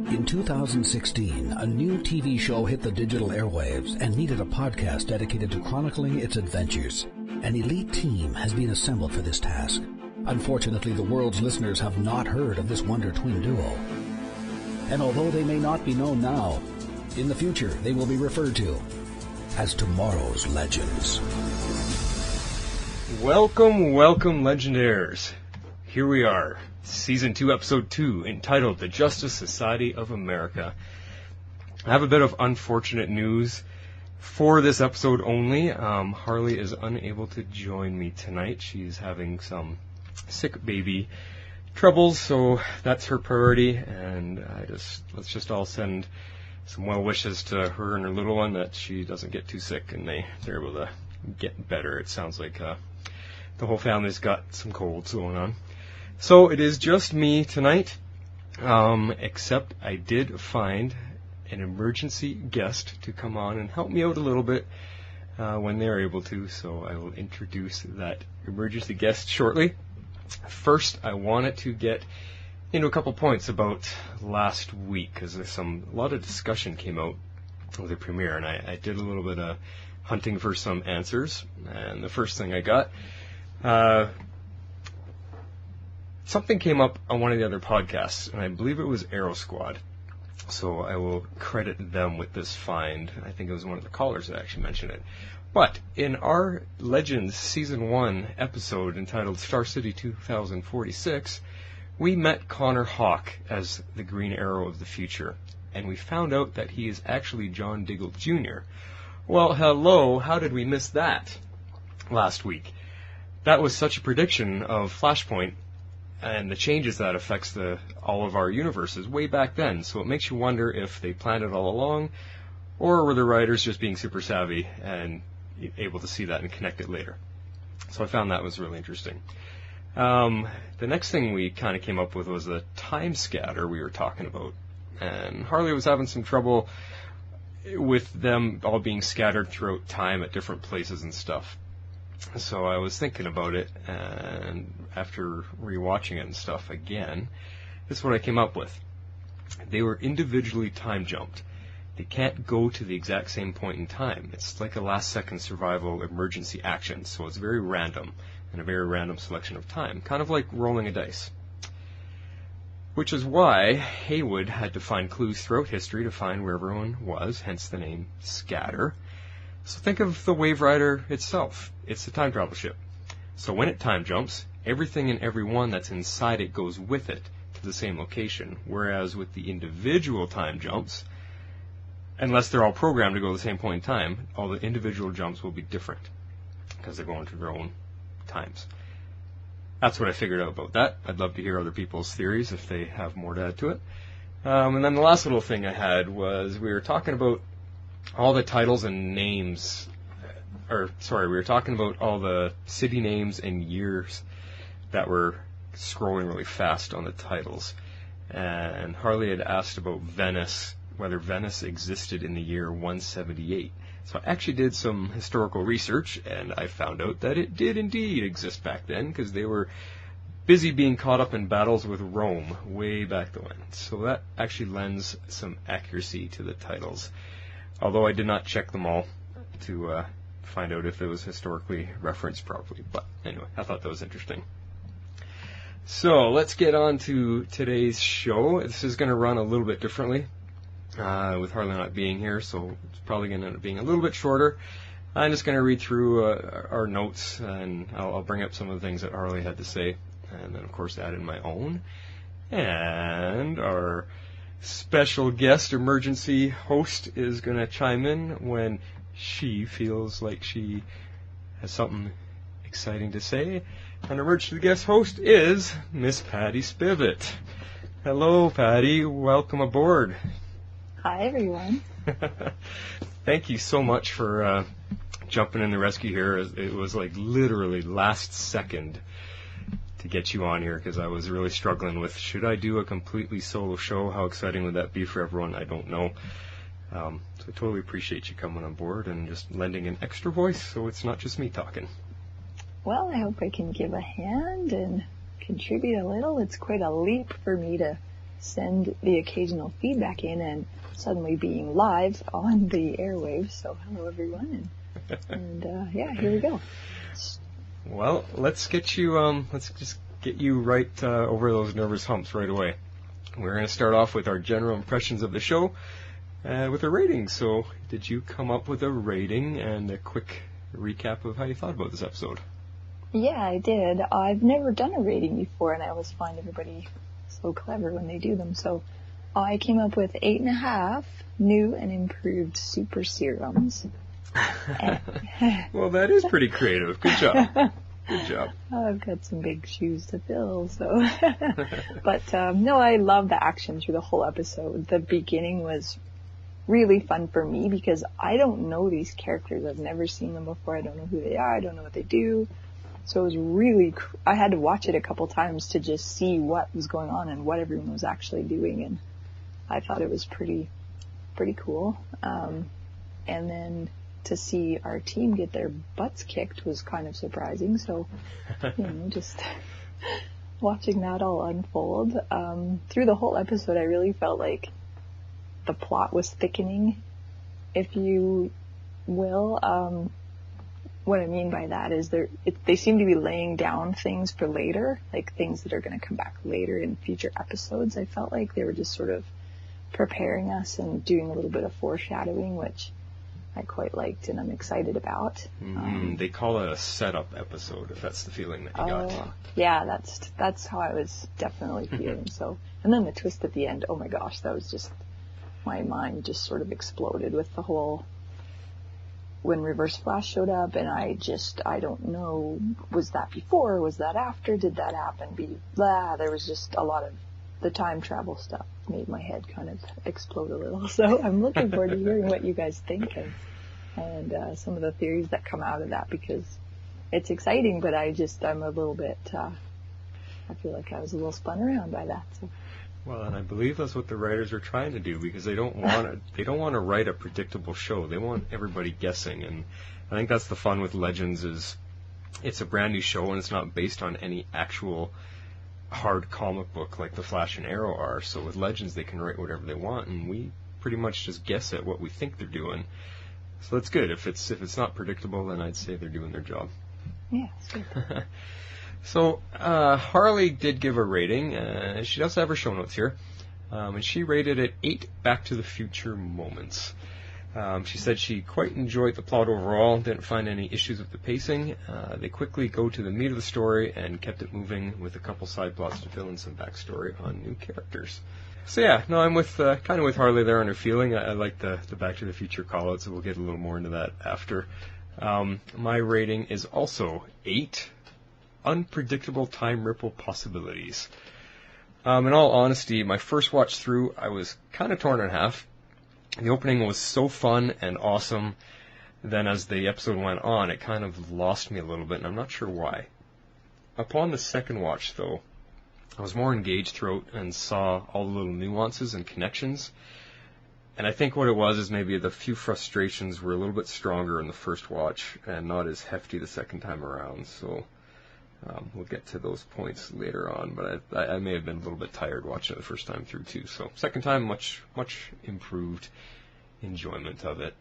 In 2016, a new TV show hit the digital airwaves and needed a podcast dedicated to chronicling its adventures. An elite team has been assembled for this task. Unfortunately, the world's listeners have not heard of this wonder twin duo. And although they may not be known now, in the future they will be referred to as tomorrow's legends. Welcome, welcome, Legendaires. Here we are, Season 2, Episode 2, entitled The Justice Society of America. I have a bit of unfortunate news for this episode only. Harley is unable to join me tonight. She's having some sick baby troubles, so that's her priority, and let's just all send some well wishes to her and her little one that she doesn't get too sick and they're able to get better. It sounds like the whole family's got some colds going on. So it is just me tonight, except I did find an emergency guest to come on and help me out a little bit when they're able to, so I will introduce that emergency guest shortly. First, I wanted to get into a couple points about last week, because a lot of discussion came out of the premiere, and I did a little bit of hunting for some answers, and the first thing I got, something came up on one of the other podcasts, and I believe it was Aero Squad. So I will credit them with this find. I think it was one of the callers that actually mentioned it. But in our Legends Season 1 episode entitled Star City 2046, we met Connor Hawk as the Green Arrow of the future, and we found out that he is actually John Diggle Jr. Well, hello, how did we miss that last week? That was such a prediction of Flashpoint and the changes that affects all of our universes way back then, so it makes you wonder if they planned it all along, or were the writers just being super savvy and able to see that and connect it later. So I found that was really interesting. The next thing we kind of came up with was the time scatter we were talking about, and Harley was having some trouble with them all being scattered throughout time at different places and stuff. So I was thinking about it, and after rewatching it and stuff again, this is what I came up with. They were individually time jumped. They can't go to the exact same point in time. It's like a last-second survival emergency action, so it's very random, and a very random selection of time, kind of like rolling a dice. Which is why Heywood had to find clues throughout history to find where everyone was, hence the name Scatter. So think of the Wave Rider itself. It's a time travel ship. So when it time jumps, everything and everyone that's inside it goes with it to the same location. Whereas with the individual time jumps, unless they're all programmed to go to the same point in time, all the individual jumps will be different because they're going to their own times. That's what I figured out about that. I'd love to hear other people's theories if they have more to add to it. And then the last little thing I had was we were talking about all the titles and names, we were talking about all the city names and years that were scrolling really fast on the titles. And Harley had asked about Venice, whether Venice existed in the year 178. So I actually did some historical research, and I found out that it did indeed exist back then, because they were busy being caught up in battles with Rome way back when. So that actually lends some accuracy to the titles. Although I did not check them all to find out if it was historically referenced properly. But anyway, I thought that was interesting. So let's get on to today's show. This is going to run a little bit differently with Harley not being here, so it's probably going to end up being a little bit shorter. I'm just going to read through our notes, and I'll bring up some of the things that Harley had to say, and then, of course, add in my own. And our special guest emergency host is going to chime in when she feels like she has something exciting to say. And our emergency guest host is Miss Patty Spivot. Hello, Patty. Welcome aboard. Hi, everyone. Thank you so much for jumping in the rescue here. It was like literally last second to get you on here, because I was really struggling with, should I do a completely solo show? How exciting would that be for everyone? I don't know. So I totally appreciate you coming on board and just lending an extra voice so it's not just me talking. Well, I hope I can give a hand and contribute a little. It's quite a leap for me to send the occasional feedback in and suddenly being live on the airwaves. So hello everyone, and yeah, here we go. Well, let's just get you right over those nervous humps right away. We're going to start off with our general impressions of the show with a rating. So, did you come up with a rating and a quick recap of how you thought about this episode? Yeah, I did. I've never done a rating before, and I always find everybody so clever when they do them. So, I came up with 8.5 new and improved super serums. Well, that is pretty creative. Good job. Good job. I've got some big shoes to fill, so. But, no, I love the action through the whole episode. The beginning was really fun for me because I don't know these characters. I've never seen them before. I don't know who they are. I don't know what they do. So it was really, I had to watch it a couple times to just see what was going on and what everyone was actually doing. And I thought it was pretty cool. And then to see our team get their butts kicked was kind of surprising. So, just watching that all unfold. Through the whole episode, I really felt like the plot was thickening, if you will. What I mean by that is they seem to be laying down things for later, like things that are going to come back later in future episodes. I felt like they were just sort of preparing us and doing a little bit of foreshadowing, which I quite liked and I'm excited about. They call it a setup episode, if that's the feeling that you got. Yeah, that's how I was definitely feeling. So, and then the twist at the end, oh my gosh, that was just, my mind just sort of exploded with the whole, when Reverse Flash showed up, and I don't know, was that before, was that after, did that happen, there was just a lot of the time travel stuff made my head kind of explode a little. So I'm looking forward to hearing what you guys think and some of the theories that come out of that, because it's exciting, but I'm a little bit, I feel like I was a little spun around by that. So. Well, and I believe that's what the writers are trying to do, because they don't want to write a predictable show. They want everybody guessing, and I think that's the fun with Legends is it's a brand new show and it's not based on any actual hard comic book like the Flash and Arrow are. So with Legends, they can write whatever they want, and we pretty much just guess at what we think they're doing. So that's good. If it's not predictable, then I'd say they're doing their job. Yeah, it's good. So, Harley did give a rating. She does have her show notes here. And she rated it 8 Back to the Future moments. She said she quite enjoyed the plot overall, didn't find any issues with the pacing. They quickly go to the meat of the story and kept it moving with a couple side plots to fill in some backstory on new characters. So yeah, no, I'm kind of with Harley there on her feeling. I like the Back to the Future call-out, so we'll get a little more into that after. My rating is also 8. Unpredictable time ripple possibilities. In all honesty, my first watch through, I was kind of torn in half. The opening was so fun and awesome. Then as the episode went on, it kind of lost me a little bit, and I'm not sure why. Upon the second watch, though, I was more engaged throughout and saw all the little nuances and connections. And I think what it was is maybe the few frustrations were a little bit stronger in the first watch and not as hefty the second time around. So we'll get to those points later on, but I may have been a little bit tired watching it the first time through too. So second time, much improved enjoyment of it.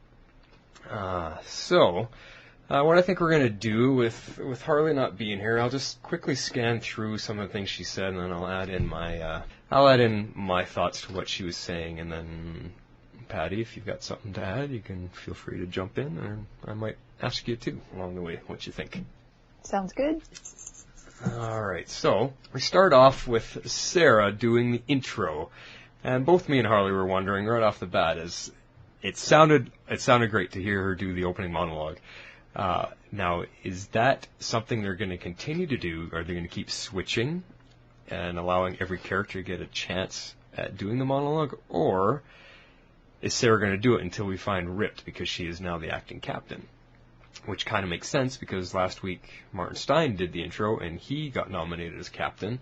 What I think we're going to do with Harley not being here, I'll just quickly scan through some of the things she said, and then I'll add in my thoughts to what she was saying, and then Patty, if you've got something to add, you can feel free to jump in, or I might ask you too along the way what you think. Sounds good. Alright, so we start off with Sarah doing the intro. And both me and Harley were wondering right off the bat, as it sounded great to hear her do the opening monologue. Now, is that something they're going to continue to do? Are they going to keep switching and allowing every character to get a chance at doing the monologue? Or is Sarah going to do it until we find Ripped, because she is now the acting captain? Which kind of makes sense, because last week Martin Stein did the intro and he got nominated as captain,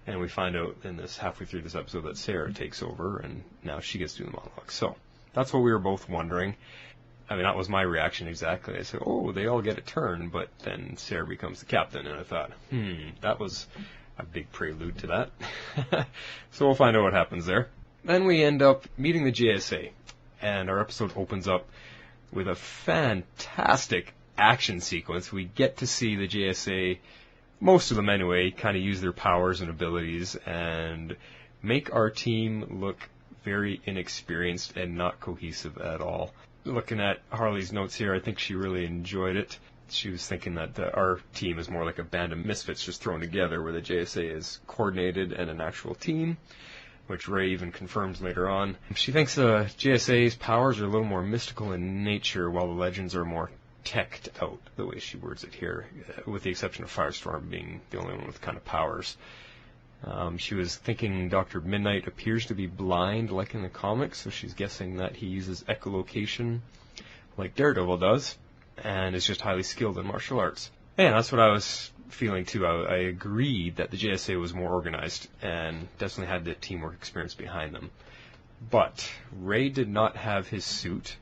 and we find out in this halfway through this episode that Sarah takes over and now she gets to do the monologue. So that's what we were both wondering. I mean, that was my reaction exactly. I said, oh, they all get a turn, but then Sarah becomes the captain, and I thought, that was a big prelude to that. So we'll find out what happens there. Then we end up meeting the JSA, and our episode opens up with a fantastic action sequence. We get to see the JSA, most of them anyway, kind of use their powers and abilities and make our team look very inexperienced and not cohesive at all. Looking at Harley's notes here, I think she really enjoyed it. She was thinking that our team is more like a band of misfits just thrown together, where the JSA is coordinated and an actual team, which Ray even confirms later on. She thinks the JSA's powers are a little more mystical in nature, while the Legends are more teched out, the way she words it here, with the exception of Firestorm being the only one with kind of powers. She was thinking Dr. Midnight appears to be blind, like in the comics, so she's guessing that he uses echolocation, like Daredevil does, and is just highly skilled in martial arts. Yeah, that's what I was feeling too. I agreed that the JSA was more organized and definitely had the teamwork experience behind them. But Ray did not have his suit,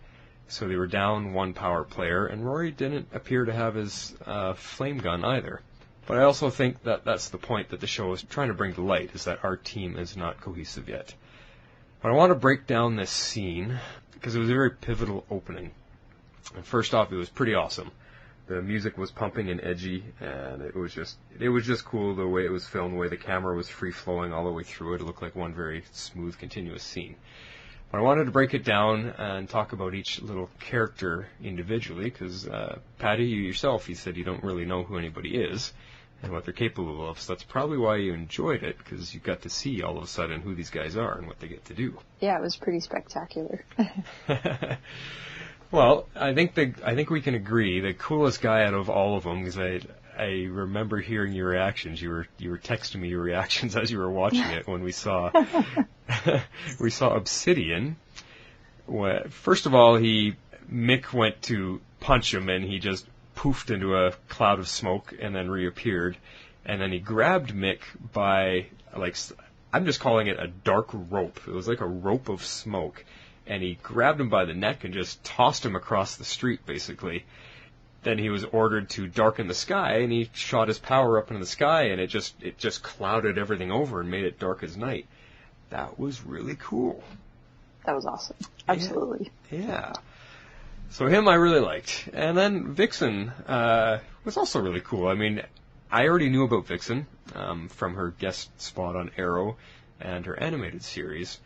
so they were down one power player, and Rory didn't appear to have his flame gun either. But I also think that that's the point that the show is trying to bring to light, is that our team is not cohesive yet. But I want to break down this scene, because it was a very pivotal opening. And first off, it was pretty awesome. The music was pumping and edgy, and it was just cool the way it was filmed, the way the camera was free-flowing all the way through it. It looked like one very smooth, continuous scene. But I wanted to break it down and talk about each little character individually, because Patty, you yourself, you said you don't really know who anybody is and what they're capable of, so that's probably why you enjoyed it, because you got to see all of a sudden who these guys are and what they get to do. Yeah, it was pretty spectacular. Well, I think we can agree the coolest guy out of all of them, because I remember hearing your reactions. You were texting me your reactions as you were watching it when we saw Obsidian. First of all, Mick went to punch him and he just poofed into a cloud of smoke and then reappeared. And then he grabbed Mick by, I'm just calling it a dark rope. It was like a rope of smoke. And he grabbed him by the neck and just tossed him across the street, basically. Then he was ordered to darken the sky, and he shot his power up into the sky, and it just clouded everything over and made it dark as night. That was really cool. That was awesome. Absolutely. Yeah. So him I really liked. And then Vixen was also really cool. I mean, I already knew about Vixen from her guest spot on Arrow and her animated series.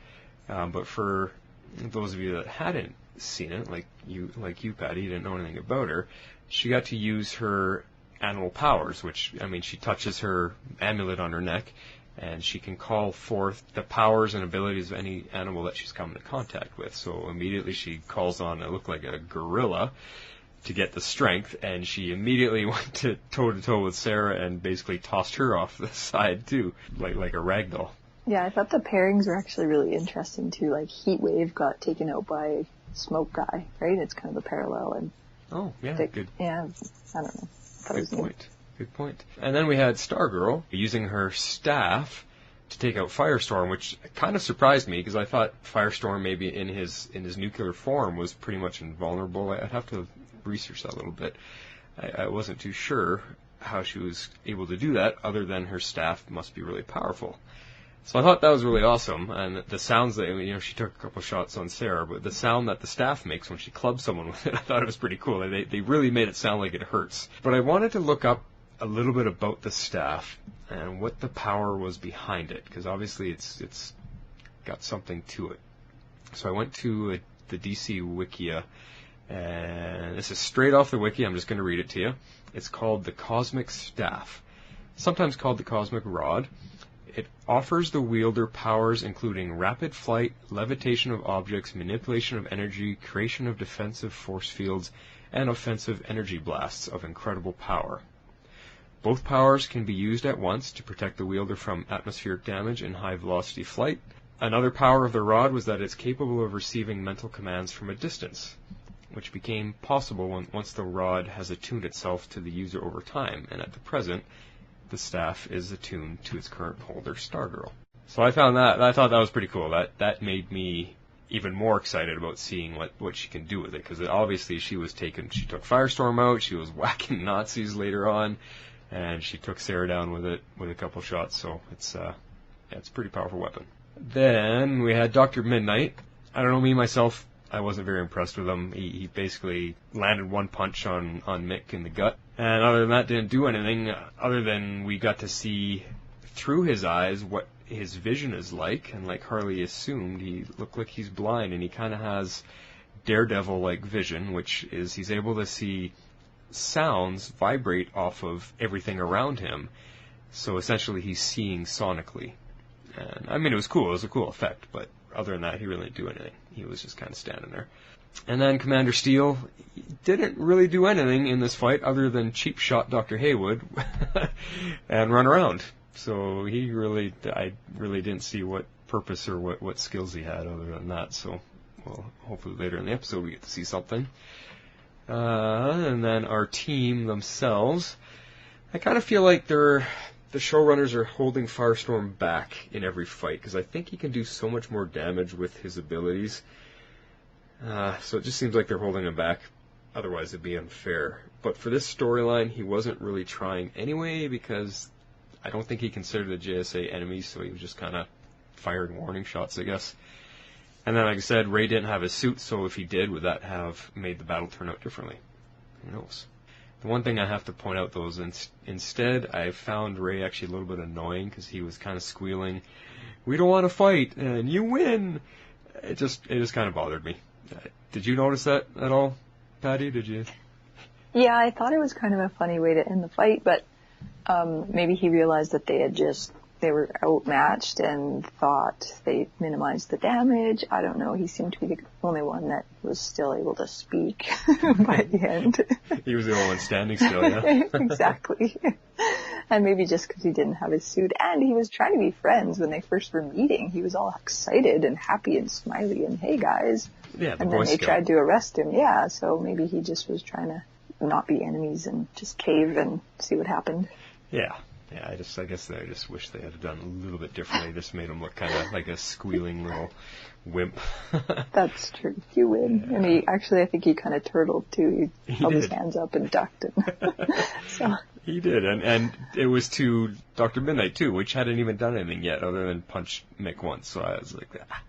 But for those of you that hadn't seen it, like you, Patty, you didn't know anything about her, she got to use her animal powers, which, I mean, she touches her amulet on her neck, and she can call forth the powers and abilities of any animal that she's come into contact with. So immediately she calls on, it looked like a gorilla, to get the strength, and she immediately went to toe-to-toe with Sarah and basically tossed her off the side, too, like a ragdoll. Yeah, I thought the pairings were actually really interesting too. Like Heatwave got taken out by Smoke Guy, right? It's kind of a parallel. And oh, yeah, good. Yeah, I don't know. Good point. Good point. And then we had Stargirl using her staff to take out Firestorm, which kind of surprised me because I thought Firestorm maybe in his nuclear form was pretty much invulnerable. I'd have to research that a little bit. I wasn't too sure how she was able to do that, other than her staff must be really powerful. So I thought that was really awesome, and the sounds that, she took a couple shots on Sarah, but the sound that the staff makes when she clubs someone with it, I thought it was pretty cool. They really made it sound like it hurts. But I wanted to look up a little bit about the staff and what the power was behind it, because obviously it's got something to it. So I went to the DC Wikia, and this is straight off the wiki. I'm just going to read it to you. It's called the Cosmic Staff, sometimes called the Cosmic Rod. It offers the wielder powers including rapid flight, levitation of objects, manipulation of energy, creation of defensive force fields, and offensive energy blasts of incredible power. Both powers can be used at once to protect the wielder from atmospheric damage in high-velocity flight. Another power of the rod was that it's capable of receiving mental commands from a distance, which became possible once the rod has attuned itself to the user over time, and at the present, the staff is attuned to its current holder, Stargirl. So I thought that was pretty cool. That made me even more excited about seeing what she can do with it, because obviously she took Firestorm out, she was whacking Nazis later on, and she took Sarah down with it with a couple shots. So it's a pretty powerful weapon. Then we had Dr. Midnight. I don't know, me myself, I wasn't very impressed with him. He basically landed one punch on Mick in the gut, and other than that, didn't do anything. Other than we got to see through his eyes what his vision is like, and like Harley assumed, he looked like he's blind, and he kind of has Daredevil-like vision, which is he's able to see sounds vibrate off of everything around him. So essentially, he's seeing sonically. And I mean, it was cool. It was a cool effect, but other than that, he really didn't do anything. He was just kind of standing there. And then Commander Steel didn't really do anything in this fight other than cheap shot Dr. Heywood and run around. So I really didn't see what purpose or what skills he had other than that. So, well, hopefully later in the episode we get to see something. And then our team themselves, I kind of feel like the showrunners are holding Firestorm back in every fight, because I think he can do so much more damage with his abilities. So it just seems like they're holding him back. Otherwise it'd be unfair. But for this storyline, he wasn't really trying anyway, because I don't think he considered the JSA enemies, so he was just kind of firing warning shots, I guess. And then, like I said, Ray didn't have his suit, so if he did, would that have made the battle turn out differently? Who knows? The one thing I have to point out, though, is instead I found Ray actually a little bit annoying, because he was kind of squealing, "We don't want to fight, and you win!" It just kind of bothered me. Did you notice that at all, Patty? Did you? Yeah, I thought it was kind of a funny way to end the fight, but maybe he realized that they were outmatched and thought they minimized the damage. I don't know. He seemed to be the only one that was still able to speak by the end. He was the only one standing still, yeah. Exactly. And maybe just because he didn't have his suit, and he was trying to be friends when they first were meeting. He was all excited and happy and smiley and, "Hey guys." Yeah, and then they tried to arrest him. Yeah, so maybe he just was trying to not be enemies and just cave and see what happened. Yeah. Yeah, I guess I just wish they had done a little bit differently. Just made him look kind of like a squealing little wimp. That's true. You win. And I think he kind of turtled too. He held his hands up and ducked. So. He did, and it was to Dr. Midnight too, which hadn't even done anything yet other than punch Mick once. So I was like, ah.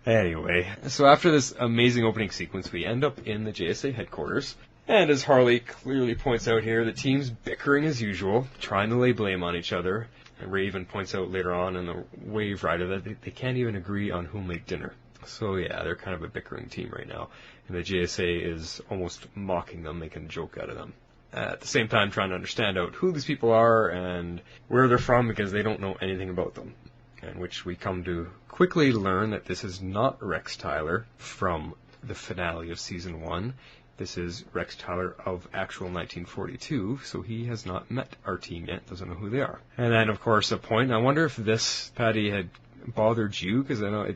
Anyway, so after this amazing opening sequence, we end up in the JSA headquarters. And as Harley clearly points out here, the team's bickering as usual, trying to lay blame on each other. And Ray even points out later on in the Wave Rider that they can't even agree on who'll make dinner. So yeah, they're kind of a bickering team right now. And the JSA is almost mocking them, making a joke out of them. At the same time, trying to understand out who these people are and where they're from, because they don't know anything about them. In which we come to quickly learn that this is not Rex Tyler from the finale of Season 1. This is Rex Tyler of actual 1942, so he has not met our team yet, doesn't know who they are. And then, of course, a point. I wonder if this, Patty, had bothered you, because I know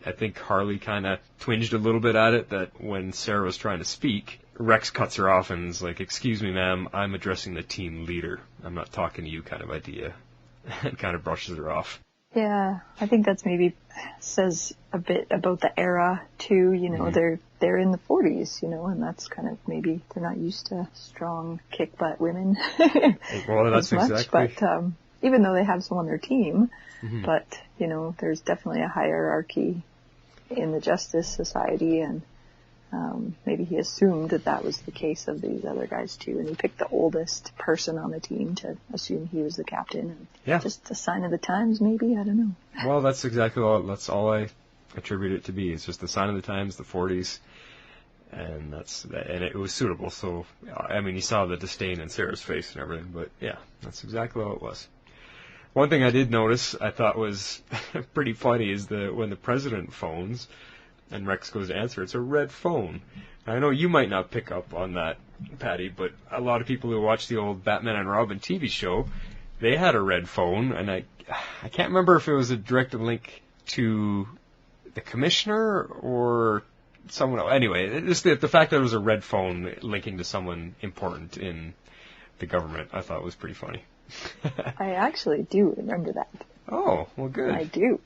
I think Harley kind of twinged a little bit at it, that when Sarah was trying to speak, Rex cuts her off and is like, "Excuse me, ma'am, I'm addressing the team leader. I'm not talking to you," kind of idea. And kind of brushes her off. Yeah, I think that's maybe says a bit about the era too. You know, they're in the 40s, you know, and that's kind of maybe they're not used to strong kick butt women. Well, that's as much, exactly. But even though they have some on their team, but you know, there's definitely a hierarchy in the Justice Society, and maybe he assumed that was the case of these other guys too, and he picked the oldest person on the team to assume he was the captain. And yeah. Just a sign of the times, maybe, I don't know. Well, that's exactly all I attribute it to be. It's just the sign of the times, the 40s, and it was suitable. So, I mean, you saw the disdain in Sarah's face and everything, but yeah, that's exactly how it was. One thing I did notice, I thought was pretty funny, is when the president phones and Rex goes to answer, it's a red phone. I know you might not pick up on that, Patty, but a lot of people who watch the old Batman and Robin TV show, they had a red phone, and I can't remember if it was a direct link to the commissioner or someone else. Anyway, just the fact that it was a red phone linking to someone important in the government, I thought was pretty funny. I actually do remember that. Oh, well, good. I do.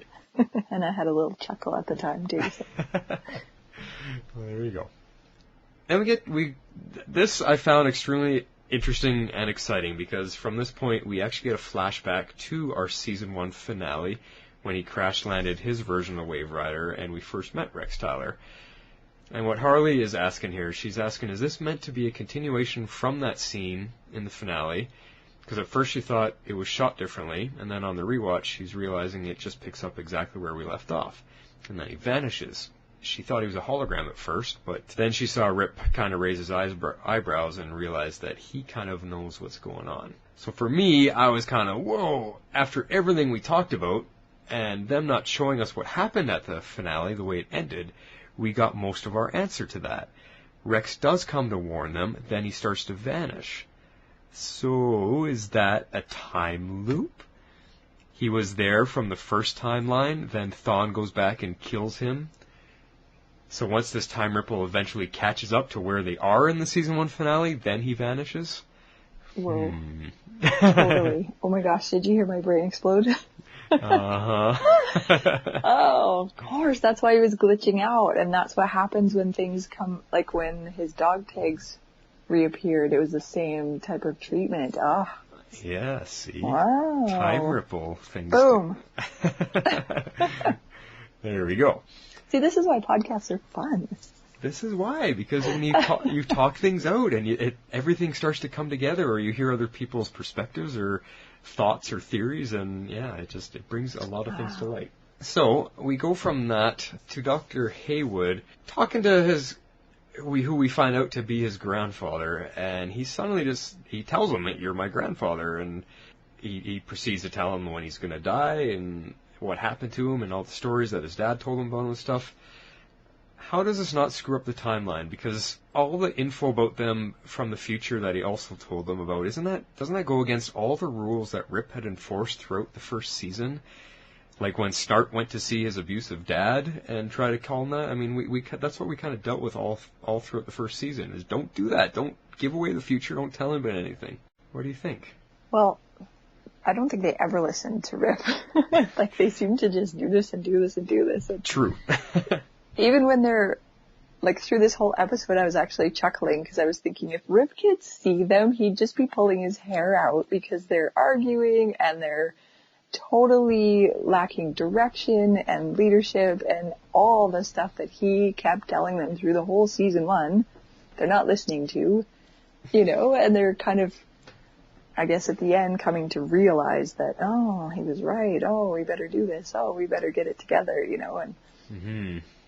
And I had a little chuckle at the time, too. So. Well, there you go. And this I found extremely interesting and exciting because from this point we actually get a flashback to our season 1 finale when he crash landed his version of Wave Rider and we first met Rex Tyler. And what Harley is asking here, she's asking, is this meant to be a continuation from that scene in the finale? Because at first she thought it was shot differently, and then on the rewatch she's realizing it just picks up exactly where we left off. And then he vanishes. She thought he was a hologram at first, but then she saw Rip kind of raise his eyebrows and realized that he kind of knows what's going on. So for me, I was kind of, whoa, after everything we talked about, and them not showing us what happened at the finale, the way it ended, we got most of our answer to that. Rex does come to warn them, then he starts to vanish. So, is that a time loop? He was there from the first timeline, then Thawne goes back and kills him. So once this time ripple eventually catches up to where they are in the season 1 finale, then he vanishes? Whoa. Totally. Oh my gosh, did you hear my brain explode? Oh, of course, that's why he was glitching out, and that's what happens when things come, like when his dog tags reappeared, it was the same type of treatment. Ah. Yeah, see? Wow. Time ripple things. Boom. There we go. See, this is why podcasts are fun. This is why, because when you talk things out and everything starts to come together, or you hear other people's perspectives or thoughts or theories, and yeah, it brings a lot of things to light. So we go from that to Dr. Heywood talking to who we find out to be his grandfather, and he suddenly he tells him that you're my grandfather, and he proceeds to tell him when he's going to die and what happened to him and all the stories that his dad told him about and stuff. How does this not screw up the timeline? Because all the info about them from the future that he also told them about, doesn't that go against all the rules that Rip had enforced throughout the first season? Like when Snart went to see his abusive dad and try to call him that. I mean, that's what we kind of dealt with all throughout the first season, is don't do that. Don't give away the future. Don't tell him about anything. What do you think? Well, I don't think they ever listened to Rip. Like, they seem to just do this and do this and do this. And true. even when they're, like, through this whole episode, I was actually chuckling because I was thinking if Rip could see them, he'd just be pulling his hair out because they're arguing and they're totally lacking direction and leadership and all the stuff that he kept telling them through the whole season 1. They're not listening to, and they're kind of, I guess at the end, coming to realize that, oh, he was right. Oh, we better do this. Oh, we better get it together, and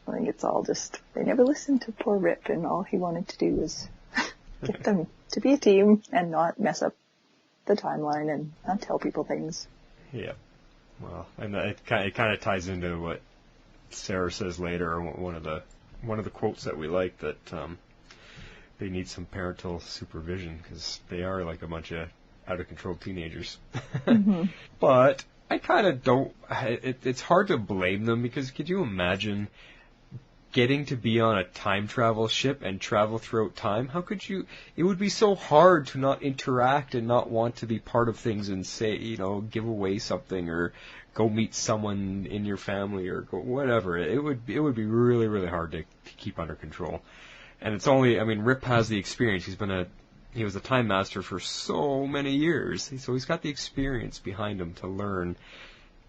I think it's all just, they never listened to poor Rip, and all he wanted to do was get them to be a team and not mess up the timeline and not tell people things. Yeah. Well, and it kind of ties into what Sarah says later, or one of the quotes that we like, that they need some parental supervision because they are like a bunch of out-of-control teenagers. But I kind of don't... It's hard to blame them, because could you imagine getting to be on a time travel ship and travel throughout time? How could you... It would be so hard to not interact and not want to be part of things and say, give away something or go meet someone in your family or go, whatever. It would be really, really hard to keep under control. And it's only... Rip has the experience. He was a time master for so many years, so he's got the experience behind him to learn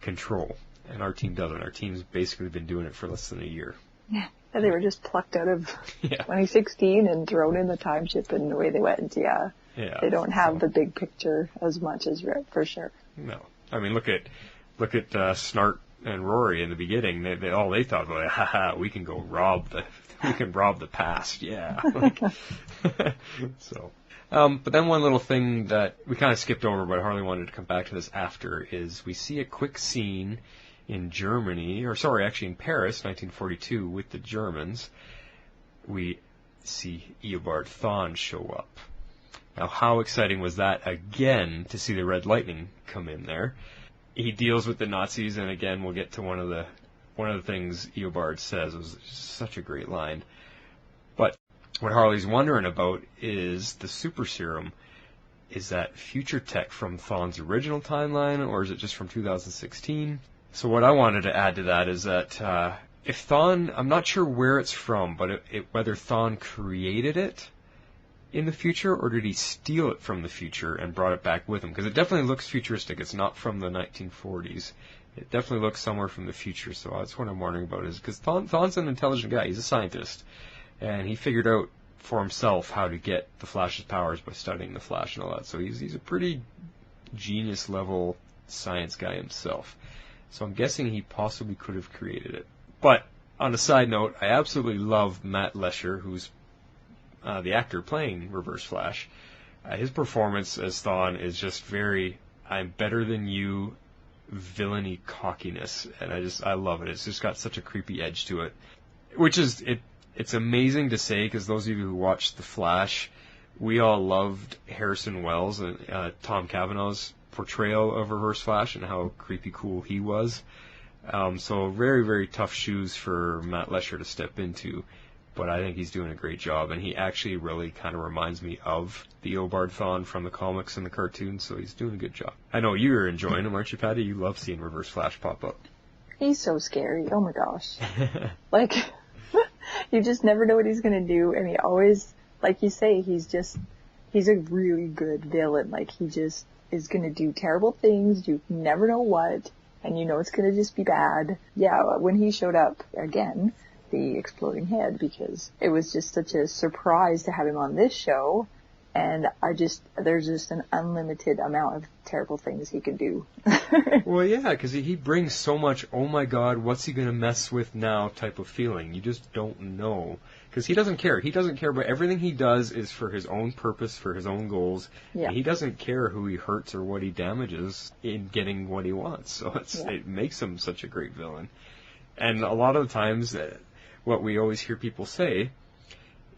control. And our team doesn't. Our team's basically been doing it for less than a year. Yeah, they were just plucked out of 2016 and thrown in the time ship, and away they went. Yeah. They don't have the big picture as much as Rip, for sure. No, look at Snart and Rory in the beginning. They thought about, we can rob the past. Yeah. So. But then one little thing that we kind of skipped over, but Harley wanted to come back to this after, is we see a quick scene in Germany, actually in Paris, 1942, with the Germans. We see Eobard Thawne show up. Now, how exciting was that, again, to see the Red Lightning come in there? He deals with the Nazis, and again, we'll get to one of the things Eobard says. It was such a great line. But what Harley's wondering about is the super serum. Is that future tech from Thawne's original timeline, or is it just from 2016? So what I wanted to add to that is that if Thawne, I'm not sure where it's from, but whether Thawne created it in the future, or did he steal it from the future and brought it back with him? Because it definitely looks futuristic. It's not from the 1940s. It definitely looks somewhere from the future. So that's what I'm wondering about, is because Thawne's an intelligent guy. He's a scientist, and he figured out for himself how to get the Flash's powers by studying the Flash and all that. So he's a pretty genius level science guy himself. So I'm guessing he possibly could have created it. But on a side note, I absolutely love Matt Lesher, who's the actor playing Reverse Flash. His performance as Thawne is just very, I'm better than you, villainy cockiness, and I love it. It's just got such a creepy edge to it, which is it's amazing to say, because those of you who watched The Flash, we all loved Harrison Wells and Tom Cavanaugh's portrayal of Reverse Flash and how creepy cool he was. So very, very tough shoes for Matt Lesher to step into, but I think he's doing a great job, and he actually really kind of reminds me of the Eobard Thawne from the comics and the cartoons, so he's doing a good job. I know you're enjoying him, aren't you, Patty? You love seeing Reverse Flash pop up. He's so scary. Oh my gosh. Like, you just never know what he's going to do, and he always, like you say, he's a really good villain. Like, he just is going to do terrible things, you never know what, and you know it's going to just be bad. Yeah, when he showed up again, the exploding head, because it was just such a surprise to have him on this show, and there's just an unlimited amount of terrible things he can do. Well, yeah, because he brings so much, oh my god, what's he going to mess with now type of feeling. You just don't know. Because he doesn't care. He doesn't care, but everything he does is for his own purpose, for his own goals. Yeah. And he doesn't care who he hurts or what he damages in getting what he wants. So it makes him such a great villain. And a lot of the times, what we always hear people say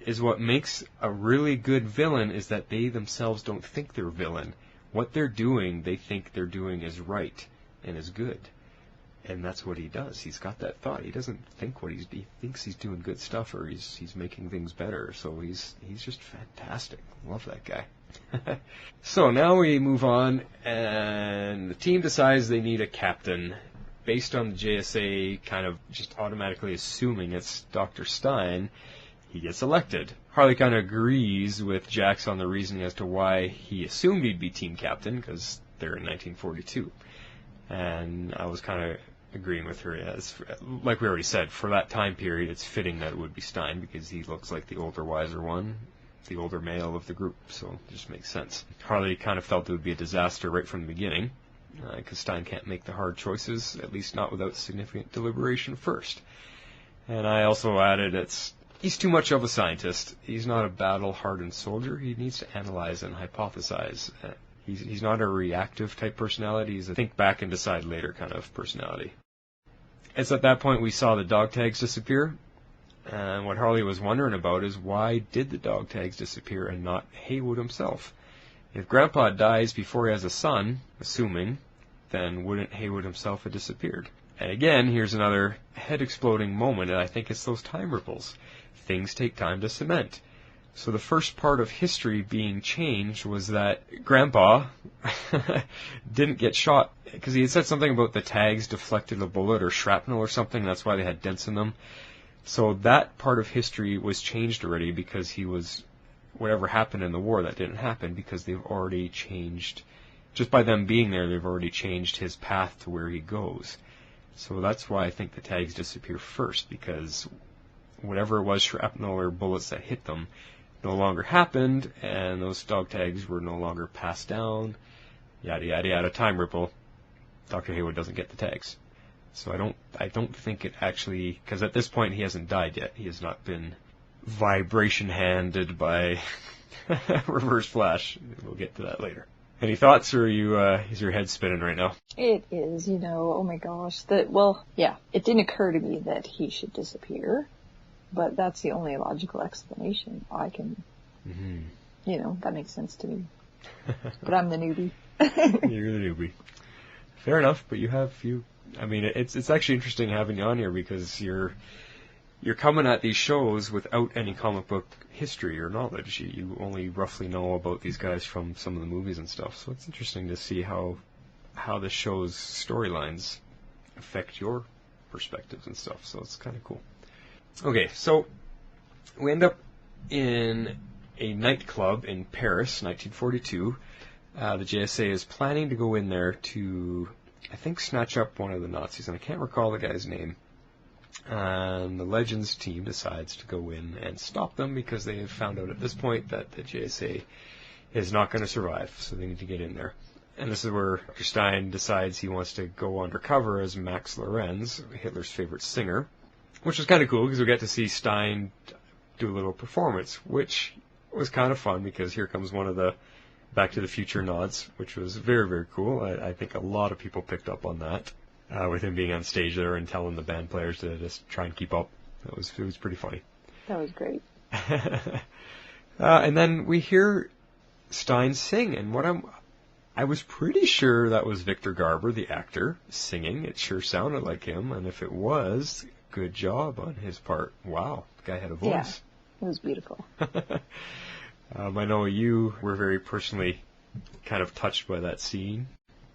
is what makes a really good villain is that they themselves don't think they're a villain. What they're doing, they think they're doing is right and is good. And that's what he does. He's got that thought. He doesn't think he thinks he's doing good stuff, or he's making things better. So he's just fantastic. Love that guy. So now we move on, and the team decides they need a captain. Based on the JSA kind of just automatically assuming it's Dr. Stein, he gets elected. Harley kind of agrees with Jax on the reasoning as to why he assumed he'd be team captain, because they're in 1942. And I was kind of agreeing with her. As like we already said, for that time period, it's fitting that it would be Stein, because he looks like the older, wiser one, the older male of the group, so it just makes sense. Harley kind of felt it would be a disaster right from the beginning, because Stein can't make the hard choices, at least not without significant deliberation first. And I also added he's too much of a scientist. He's not a battle-hardened soldier. He needs to analyze and hypothesize. He's not a reactive type personality. He's a think back and decide later kind of personality. It's at that point we saw the dog tags disappear. And what Harley was wondering about is, why did the dog tags disappear and not Heywood himself? If Grandpa dies before he has a son, assuming, then wouldn't Heywood himself have disappeared? And again, here's another head-exploding moment, and I think it's those time ripples. Things take time to cement. So the first part of history being changed was that Grandpa didn't get shot, because he had said something about the tags deflected a bullet or shrapnel or something, that's why they had dents in them. So that part of history was changed already, because whatever happened in the war, that didn't happen, because they've already changed, just by them being there, they've already changed his path to where he goes. So that's why I think the tags disappear first, because whatever it was, shrapnel or bullets that hit them, no longer happened, and those dog tags were no longer passed down, yada yada yada, time ripple. Dr. Heywood doesn't get the tags. So I don't think it actually, because at this point he hasn't died yet. He has not been vibration handed by Reverse Flash. We'll get to that later. Any thoughts, or is your head spinning right now? It is, oh my gosh. It didn't occur to me that he should disappear, but that's the only logical explanation I can, that makes sense to me. But I'm the newbie. You're the newbie. Fair enough, but it's actually interesting having you on here, because you're coming at these shows without any comic book history or knowledge. You only roughly know about these guys from some of the movies and stuff. So it's interesting to see how the show's storylines affect your perspectives and stuff. So it's kind of cool. Okay, so we end up in a nightclub in Paris, 1942. The JSA is planning to go in there to, I think, snatch up one of the Nazis, and I can't recall the guy's name. And the Legends team decides to go in and stop them because they have found out at this point that the JSA is not going to survive, so they need to get in there. And this is where Dr. Stein decides he wants to go undercover as Max Lorenz, Hitler's favorite singer, which was kind of cool because we get to see Stein do a little performance, which was kind of fun because here comes one of the Back to the Future nods, which was very, very cool. I think a lot of people picked up on that, with him being on stage there and telling the band players to just try and keep up. It was pretty funny. That was great. And then we hear Stein sing, and I was pretty sure that was Victor Garber, the actor, singing. It sure sounded like him, and if it was, good job on his part. Wow, the guy had a voice. Yeah, it was beautiful. I know you were very personally kind of touched by that scene.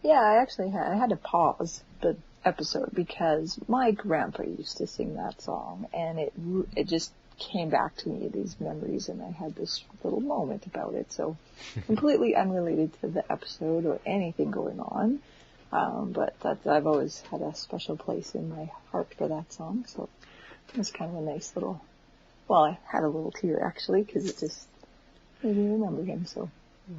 Yeah, I had to pause the episode because my grandpa used to sing that song, and it just came back to me, these memories, and I had this little moment about it. So completely unrelated to the episode or anything going on, but I've always had a special place in my heart for that song. So it was kind of a nice little. Well, I had a little tear actually because it just made me remember him. So.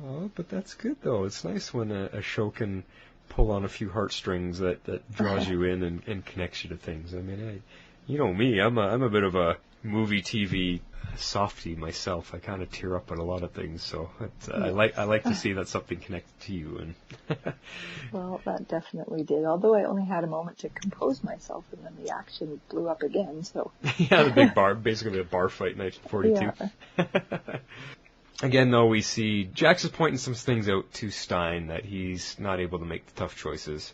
Oh, but that's good though. It's nice when a show can pull on a few heartstrings that draws you in and connects you to things. I mean, you know me, I'm a bit of a movie TV softie myself. I kind of tear up at a lot of things, so I like to see that something connected to you. And well, that definitely did. Although I only had a moment to compose myself, and then the action blew up again. So yeah, the big bar, basically a bar fight, 1942. Yeah. Again, though, we see Jax is pointing some things out to Stein that he's not able to make the tough choices.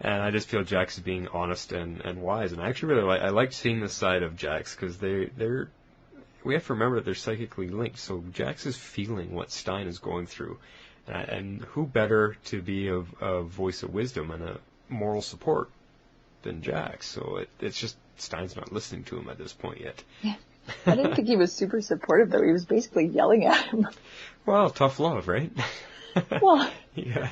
And I just feel Jax is being honest and wise. And I actually really like seeing this side of Jax because we have to remember that they're psychically linked. So Jax is feeling what Stein is going through. And who better to be a voice of wisdom and a moral support than Jax? So it's just Stein's not listening to him at this point yet. Yeah. I didn't think he was super supportive, though. He was basically yelling at him. Well, tough love, right? Well, yeah.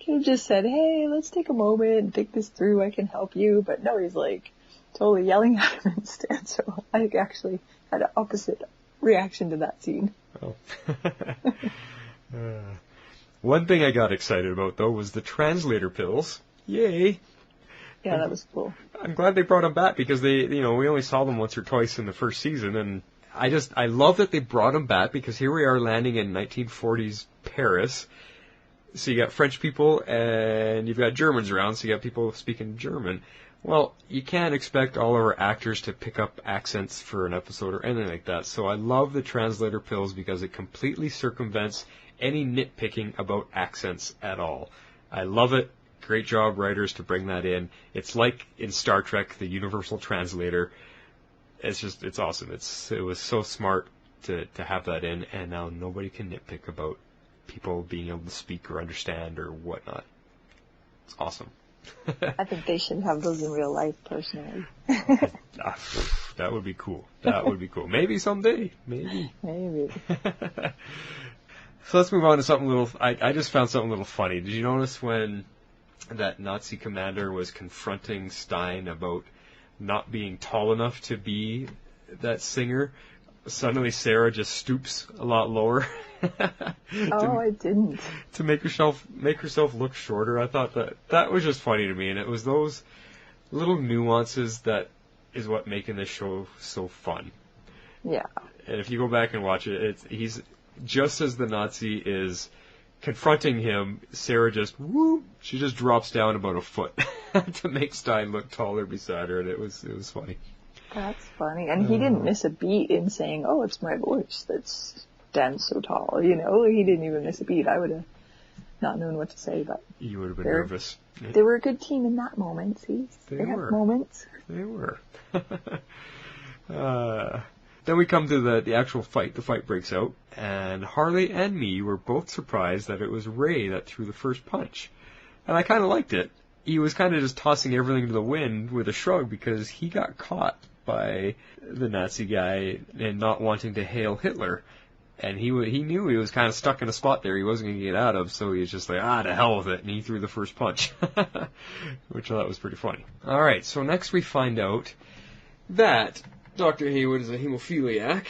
Could have just said, hey, let's take a moment and think this through. I can help you. But no, he's like totally yelling at him instead. So I actually had an opposite reaction to that scene. Oh. One thing I got excited about, though, was the translator pills. Yay! Yeah, that was cool. I'm glad they brought them back because we only saw them once or twice in the first season, and I love that they brought them back because here we are landing in 1940s Paris. So you got French people and you've got Germans around, so you got people speaking German. Well, you can't expect all of our actors to pick up accents for an episode or anything like that. So I love the translator pills because it completely circumvents any nitpicking about accents at all. I love it. Great job, writers, to bring that in. It's like in Star Trek, the Universal Translator. It's awesome. It was so smart to have that in, and now nobody can nitpick about people being able to speak or understand or whatnot. It's awesome. I think they should have those in real life, personally. That would be cool. That would be cool. Maybe someday. Maybe. So let's move on to something little. I just found something a little funny. Did you notice when that Nazi commander was confronting Stein about not being tall enough to be that singer? Suddenly Sarah just stoops a lot lower. I didn't. To make herself look shorter. I thought that was just funny to me, and it was those little nuances that is what making this show so fun. Yeah. And if you go back and watch it, he's just as the Nazi is confronting him, Sarah she just drops down about a foot to make Stein look taller beside her, and it was funny. That's funny. And he didn't miss a beat in saying, oh, it's my voice that stands so tall, He didn't even miss a beat. I would have not known what to say, but... You would have been nervous. They were a good team in that moment, see? They were. Moments. They were. Then we come to the actual fight. The fight breaks out, and Harley and me were both surprised that it was Ray that threw the first punch. And I kind of liked it. He was kind of just tossing everything to the wind with a shrug because he got caught by the Nazi guy and not wanting to hail Hitler. And he knew he was kind of stuck in a spot there he wasn't going to get out of, so he was just like, to hell with it, and he threw the first punch. Which I thought was pretty funny. Alright, so next we find out that Dr. Heywood is a hemophiliac.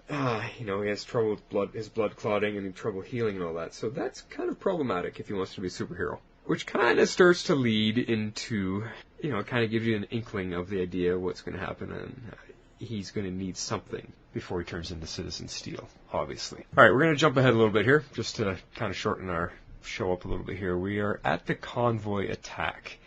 He has trouble with his blood clotting and trouble healing and all that, so that's kind of problematic if he wants to be a superhero. Which kind of starts to lead into, kind of gives you an inkling of the idea of what's going to happen, and he's going to need something before he turns into Citizen Steel, obviously. Alright, we're going to jump ahead a little bit here, just to kind of shorten our show up a little bit here. We are at the convoy attack,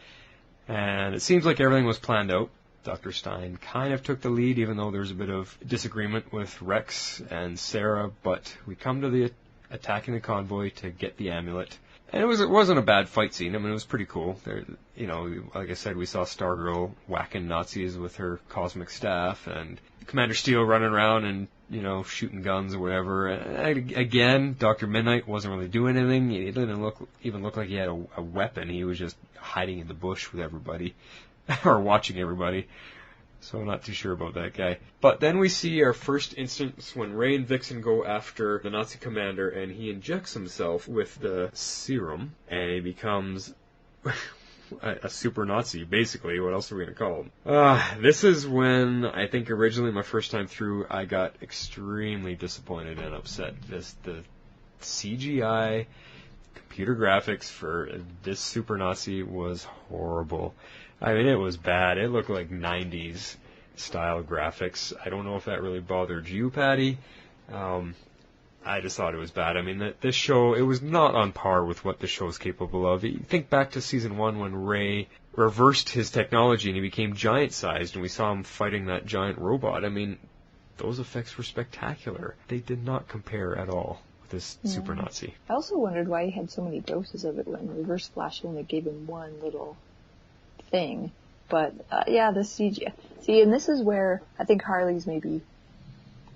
and it seems like everything was planned out. Dr. Stein kind of took the lead, even though there's a bit of disagreement with Rex and Sarah, but we come to the attacking the convoy to get the amulet. And it wasn't a bad fight scene. I mean, it was pretty cool. There, like I said, we saw Stargirl whacking Nazis with her cosmic staff, and Commander Steel running around and, shooting guns or whatever. Again, Dr. Midnight wasn't really doing anything. He didn't even look like he had a weapon. He was just hiding in the bush with everybody, or watching everybody. So I'm not too sure about that guy. But then we see our first instance when Ray and Vixen go after the Nazi commander, and he injects himself with the serum, and he becomes a super Nazi, basically. What else are we going to call him? This is when, I think originally my first time through, I got extremely disappointed and upset. The CGI computer graphics for this super Nazi was horrible. I mean, it was bad. It looked like 90s style graphics. I don't know if that really bothered you, Patty. I just thought it was bad. I mean, this show, it was not on par with what the show is capable of. You think back to season 1 when Ray reversed his technology and he became giant-sized and we saw him fighting that giant robot. I mean, those effects were spectacular. They did not compare at all with this super Nazi. I also wondered why he had so many doses of it when Reverse Flash only gave him one little thing. But the CGI. See, and this is where I think Harley's maybe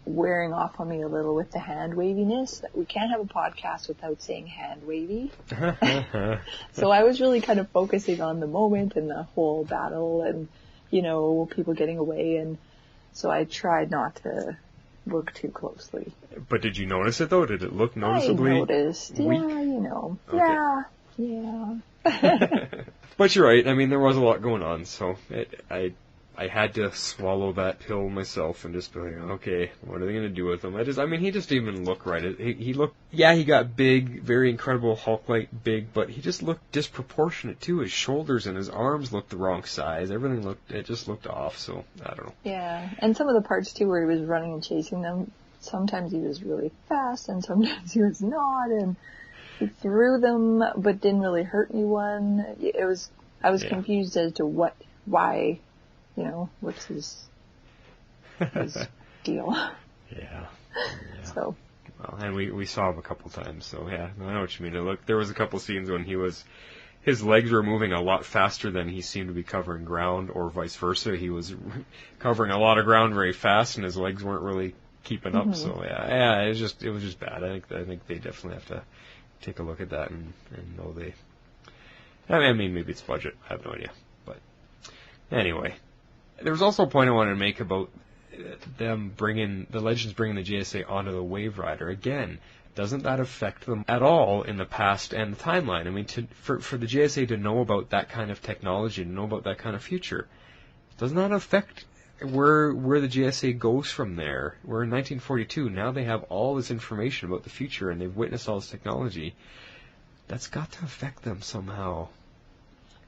wearing off on me a little with the hand waviness. We can't have a podcast without saying hand wavy. So I was really kind of focusing on the moment and the whole battle and, people getting away, and so I tried not to look too closely. But did you notice it though? Did it look noticeably I noticed. weak? Yeah, Okay. Yeah. But you're right. I mean, there was a lot going on, so I had to swallow that pill myself and just be like, okay, what are they going to do with him? He just didn't even look right. He looked, he got big, very incredible Hulk-like big, but he just looked disproportionate too. His shoulders and his arms looked the wrong size. It just looked off, so I don't know. Yeah, and some of the parts too where he was running and chasing them, sometimes he was really fast and sometimes he was not, and he threw them but didn't really hurt anyone. I was confused as to why, what's his deal. Yeah. So. Well, and we saw him a couple times, so yeah, I know what you mean. There was a couple scenes when his legs were moving a lot faster than he seemed to be covering ground, or vice versa. He was covering a lot of ground very fast, and his legs weren't really keeping up. So yeah, it was just bad. I think they definitely have to take a look at that and know they. I mean, maybe it's budget. I have no idea. But anyway, there was also a point I wanted to make about them the Legends bringing the JSA onto the Wave Rider. Again, doesn't that affect them at all in the past and the timeline? I mean, for the JSA to know about that kind of technology, to know about that kind of future, doesn't that affect where the JSA goes from there? We're in 1942. Now they have all this information about the future and they've witnessed all this technology. That's got to affect them somehow.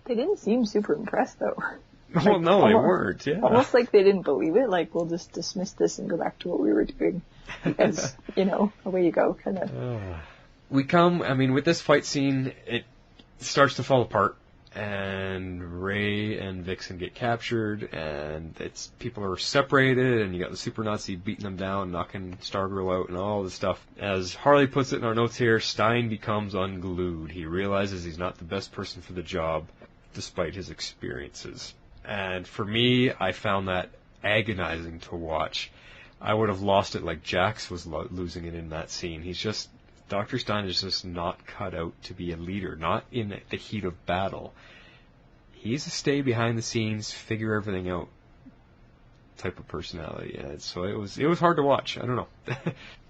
They didn't seem super impressed, though. Well, no, they weren't, yeah. Almost like they didn't believe it, like, we'll just dismiss this and go back to what we were doing. Because, away you go, kind of. With this fight scene, it starts to fall apart, and Ray and Vixen get captured, and people are separated, and you got the Super Nazi beating them down, knocking Stargirl out, and all this stuff. As Harley puts it in our notes here, Stein becomes unglued. He realizes he's not the best person for the job, despite his experiences. And for me, I found that agonizing to watch. I would have lost it like Jax was losing it in that scene. Dr. Stein is just not cut out to be a leader, not in the heat of battle. He's a stay behind the scenes, figure everything out type of personality. So it was hard to watch. I don't know.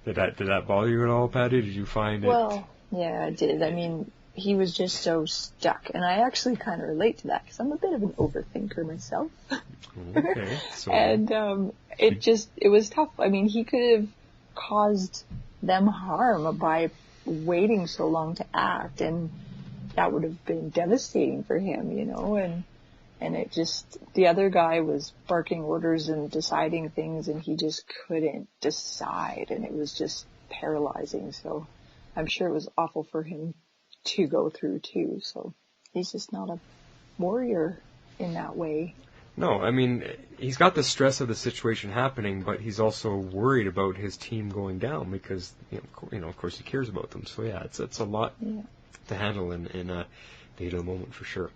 Did that bother you at all, Patty? Did you find it? Well, yeah, I did. I mean, he was just so stuck, and I actually kind of relate to that because I'm a bit of an overthinker myself. Okay. So. And it was tough. I mean, he could have caused them harm by waiting so long to act, and that would have been devastating for him, you know, and it just, the other guy was barking orders and deciding things, and he just couldn't decide, and it was just paralyzing. So I'm sure it was awful for him to go through too. So he's just not a warrior in that way. No, I mean, he's got the stress of the situation happening, but he's also worried about his team going down because, you know, of course he cares about them. So yeah, it's a lot to handle in the heat of the moment for sure.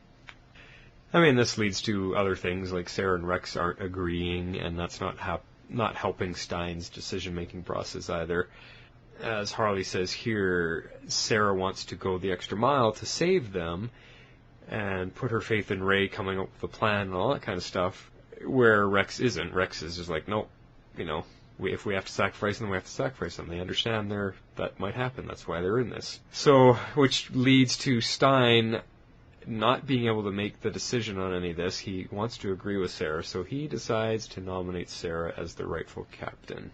I mean, this leads to other things like Sarah and Rex aren't agreeing, and that's not helping Stein's decision-making process either. As Harley says here, Sarah wants to go the extra mile to save them and put her faith in Ray coming up with a plan and all that kind of stuff, where Rex isn't. Rex is just like, nope, you know, if we have to sacrifice them, we have to sacrifice them. They understand that might happen. That's why they're in this. So, which leads to Stein not being able to make the decision on any of this. He wants to agree with Sarah, so he decides to nominate Sarah as the rightful captain.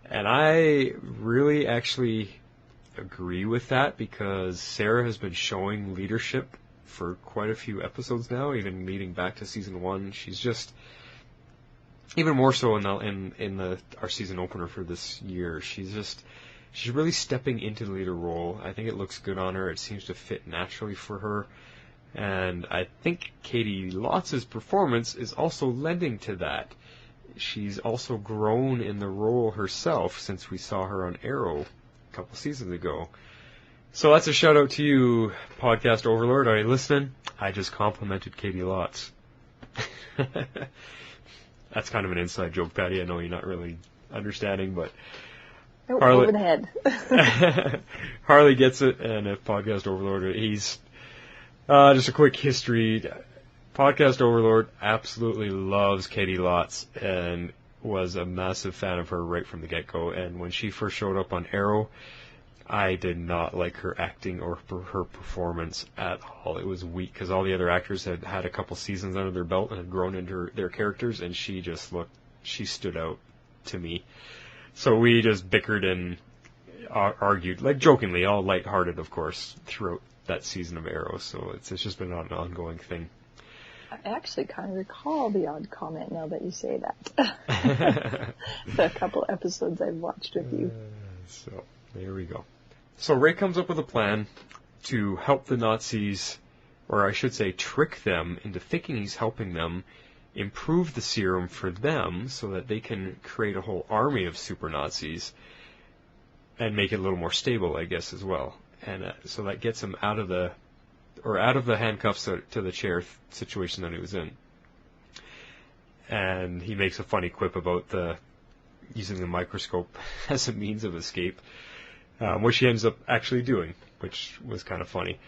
And I really actually agree with that because Sarah has been showing leadership for quite a few episodes now, even leading back to season 1. She's just, even more so in our season opener for this year, she's really stepping into the leader role. I think it looks good on her. It seems to fit naturally for her. And I think Katie Lotz's performance is also lending to that. She's also grown in the role herself since we saw her on Arrow a couple seasons ago. So that's a shout out to you, Podcast Overlord. Are you listening? I just complimented Katie Lotz. That's kind of an inside joke, Patty. I know you're not really understanding, but Harley, over the head. Harley gets it, and if Podcast Overlord, he's just a quick history. Podcast Overlord absolutely loves Katie Lotz and was a massive fan of her right from the get-go. And when she first showed up on Arrow, I did not like her acting or her performance at all. It was weak because all the other actors had had a couple seasons under their belt and had grown into their characters, and she stood out to me. So we just bickered and argued, like jokingly, all lighthearted, of course, throughout that season of Arrow. So it's just been an ongoing thing. I actually kind of recall the odd comment now that you say that. The couple episodes I've watched with you. So there we go. So Ray comes up with a plan to help the Nazis, or I should say trick them into thinking he's helping them improve the serum for them so that they can create a whole army of super Nazis and make it a little more stable, I guess, as well. And so that gets him out of the handcuffs to the chair situation that he was in. And he makes a funny quip about using the microscope as a means of escape, which he ends up actually doing, which was kind of funny.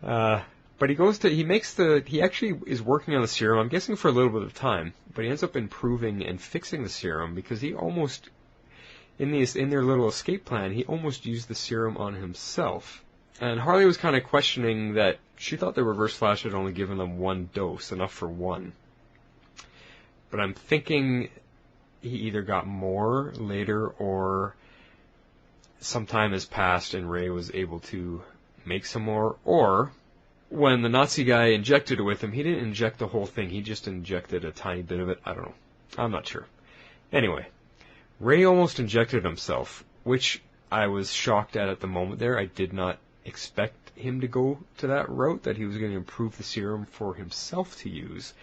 But he actually is working on the serum, I'm guessing for a little bit of time, but he ends up improving and fixing the serum because he almost, in their little escape plan, he almost used the serum on himself. And Harley was kind of questioning that she thought the Reverse Flash had only given them one dose, enough for one. But I'm thinking he either got more later or some time has passed and Ray was able to make some more, or when the Nazi guy injected it with him, he didn't inject the whole thing, he just injected a tiny bit of it. I don't know. I'm not sure. Anyway, Ray almost injected himself, which I was shocked at the moment there. I did not expect him to go to that route, that he was going to improve the serum for himself to use.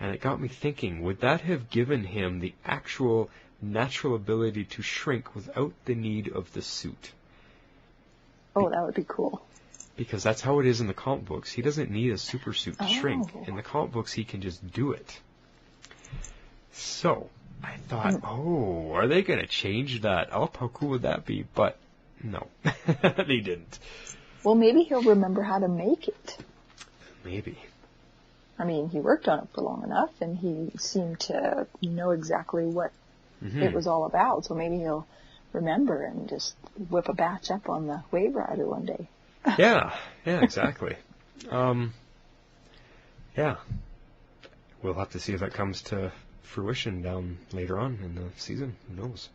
And it got me thinking, would that have given him the actual natural ability to shrink without the need of the suit? Oh, that would be cool. Because that's how it is in the comic books. He doesn't need a super suit to shrink. In the comic books, he can just do it. So, I thought, are they going to change that up? How cool would that be? But, no. They didn't. Well, maybe he'll remember how to make it. Maybe. I mean, he worked on it for long enough, and he seemed to know exactly what it was all about. So maybe he'll remember and just whip a batch up on the Wave Rider one day. Yeah, exactly. Yeah. We'll have to see if that comes to fruition down later on in the season. Who knows?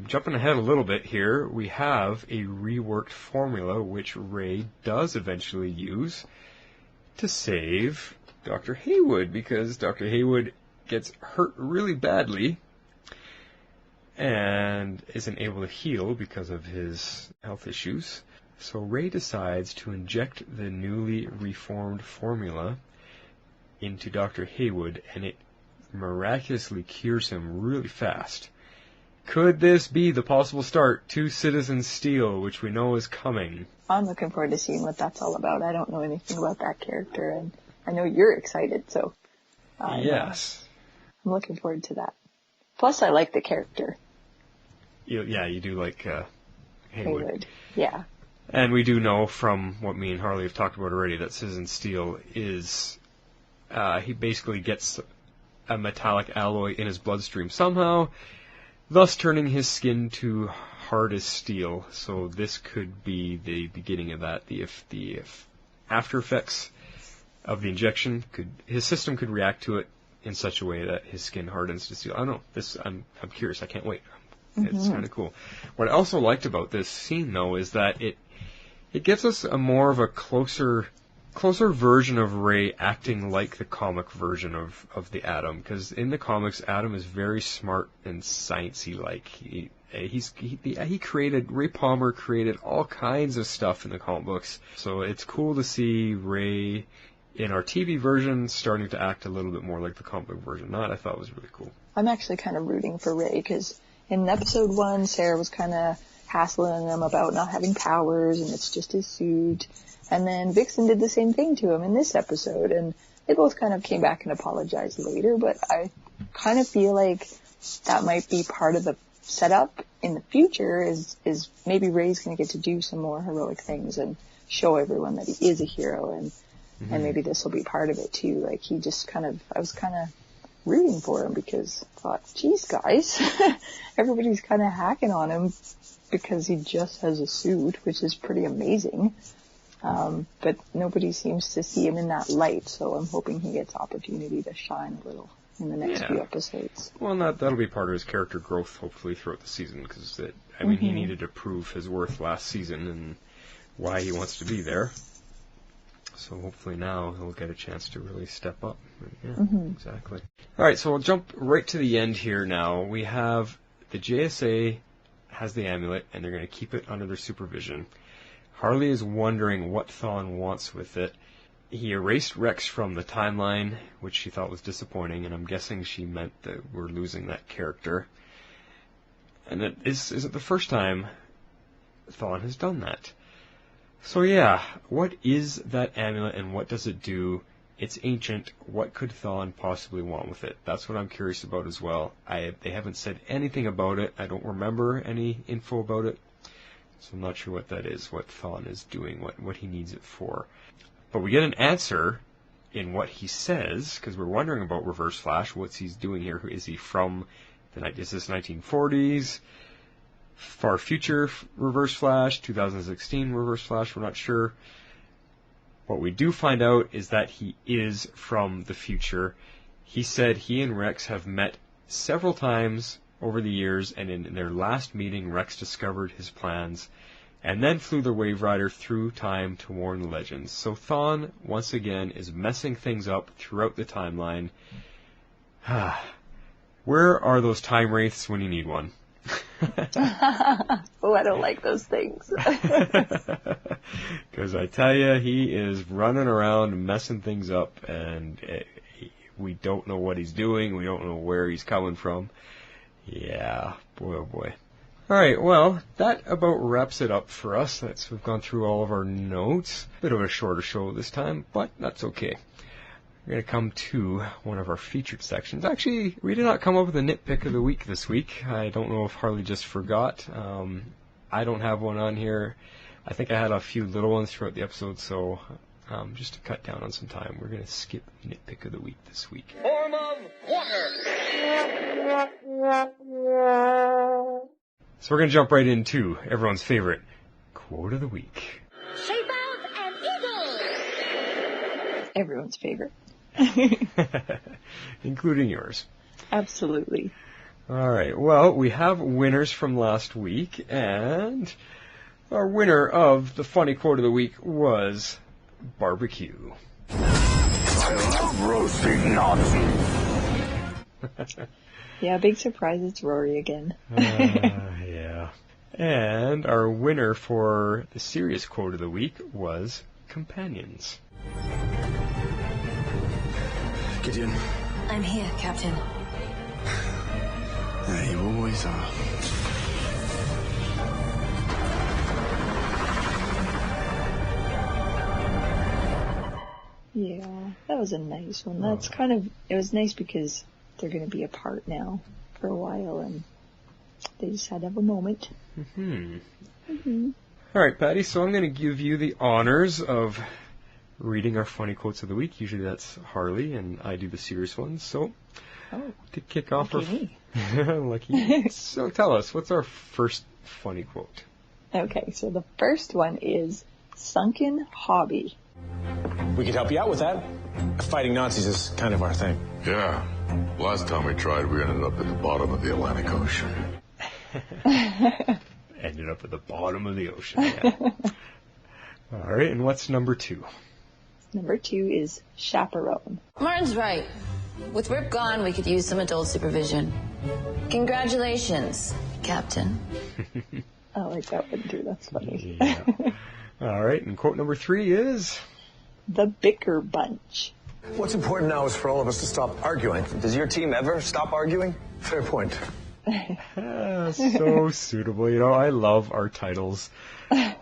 Jumping ahead a little bit here, we have a reworked formula which Ray does eventually use to save Dr. Heywood, because Dr. Heywood gets hurt really badly and isn't able to heal because of his health issues. So Ray decides to inject the newly reformed formula into Dr. Heywood, and it miraculously cures him really fast. Could this be the possible start to Citizen Steel, which we know is coming? I'm looking forward to seeing what that's all about. I don't know anything about that character, and I know you're excited, so yes. I'm looking forward to that. Plus, I like the character. You do like Heywood. Yeah. And we do know from what me and Harley have talked about already that Citizen Steel is... he basically gets a metallic alloy in his bloodstream somehow, thus turning his skin to hard as steel. So this could be the beginning of that. The after effects of the injection his system could react to it in such a way that his skin hardens to steel. I don't know. I'm curious. I can't wait. It's kind of cool. What I also liked about this scene, though, is that it gives us a more of a closer version of Ray acting like the comic version of the Atom, because in the comics, Atom is very smart and sciencey like. Ray Palmer created all kinds of stuff in the comic books, so it's cool to see Ray in our TV version starting to act a little bit more like the comic book version. That I thought was really cool. I'm actually kind of rooting for Ray, because in episode 1, Sarah was kind of hassling him about not having powers and it's just his suit. And then Vixen did the same thing to him in this episode, and they both kind of came back and apologized later, but I kind of feel like that might be part of the setup in the future is maybe Ray's going to get to do some more heroic things and show everyone that he is a hero, and maybe this will be part of it too. Like I was kind of rooting for him, because I thought, geez guys, everybody's kind of hacking on him because he just has a suit, which is pretty amazing. But nobody seems to see him in that light, so I'm hoping he gets opportunity to shine a little in the next few episodes. Well, that'll be part of his character growth, hopefully, throughout the season, because he needed to prove his worth last season and why he wants to be there. So hopefully now he'll get a chance to really step up. Exactly. All right, so we'll jump right to the end here now. We have the JSA has the amulet, and they're going to keep it under their supervision. Harley is wondering what Thawne wants with it. He erased Rex from the timeline, which she thought was disappointing, and I'm guessing she meant that we're losing that character. And it isn't the first time Thawne has done that. So yeah, what is that amulet and what does it do? It's ancient. What could Thawne possibly want with it? That's what I'm curious about as well. They haven't said anything about it. I don't remember any info about it. So I'm not sure what that is, what Thawne is doing, what he needs it for. But we get an answer in what he says, because we're wondering about Reverse Flash. What's he doing here? Is he from is this 1940s? Far future Reverse Flash? 2016 Reverse Flash? We're not sure. What we do find out is that he is from the future. He said he and Rex have met several times over the years, and in their last meeting, Rex discovered his plans and then flew the Wave Rider through time to warn the Legends. So Thawne, once again, is messing things up throughout the timeline. Where are those time wraiths when you need one? Oh, I don't like those things. Because I tell you, he is running around messing things up, and we don't know what he's doing. We don't know where he's coming from. Yeah, boy oh boy. Alright, well, that about wraps it up for us. We've gone through all of our notes. Bit of a shorter show this time, but that's okay. We're going to come to one of our featured sections. Actually, we did not come up with a nitpick of the week this week. I don't know if Harley just forgot. I don't have one on here. I think I had a few little ones throughout the episode, so just to cut down on some time, we're going to skip nitpick of the week this week. Form of water. So we're going to jump right into everyone's favorite quote of the week. Shape out an eagle! Everyone's favorite. Including yours. Absolutely. All right. Well, we have winners from last week, and our winner of the funny quote of the week was barbecue. I love roasting Nazis. Yeah, big surprise, it's Rory again. Yeah. And our winner for the serious quote of the week was companions. Gideon. I'm here, Captain. Yeah, you always are. Yeah, that was a nice one. That's it was nice because they're going to be apart now for a while, and they just had to have a moment. All right, Patty, so I'm going to give you the honors of reading our funny quotes of the week. Usually that's Harley, and I do the serious ones. So to kick off lucky lucky. So tell us, what's our first funny quote? Okay, so the first one is sunken hobby. We could help you out with that. Fighting Nazis is kind of our thing. Yeah. Last time we tried, we ended up at the bottom of the Atlantic Ocean. Ended up at the bottom of the ocean. Yeah. All right, and what's number 2? Number 2 is chaperone. Martin's right. With Rip gone, we could use some adult supervision. Congratulations, Captain. I like that one too, that's funny. Yeah. All right, and quote number 3 is... The bicker bunch. What's important now is for all of us to stop arguing. Does your team ever stop arguing? Fair point. So suitable. You know, I love our titles. I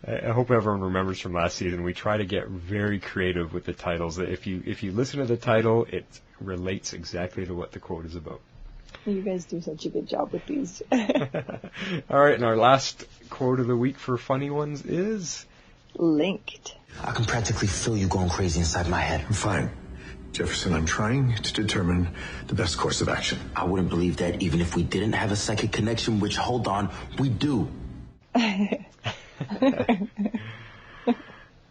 hope everyone remembers from last season, we try to get very creative with the titles. If you listen to the title, it relates exactly to what the quote is about. You guys do such a good job with these. All right, and our last quote of the week for funny ones is... Linked. I can practically feel you going crazy inside my head. Fine. Jefferson, I'm trying to determine the best course of action. I wouldn't believe that even if we didn't have a psychic connection, which, hold on, we do.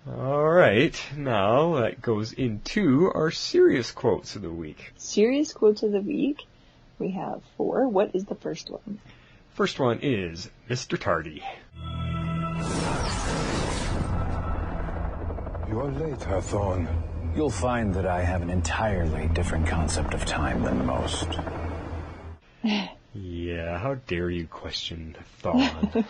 All right, now that goes into our serious quotes of the week. Serious quotes of the week. We have 4. What is the first one? First one is Mr. Tardy. You're late, Hathorn. You'll find that I have an entirely different concept of time than most. Yeah, how dare you question Thawne?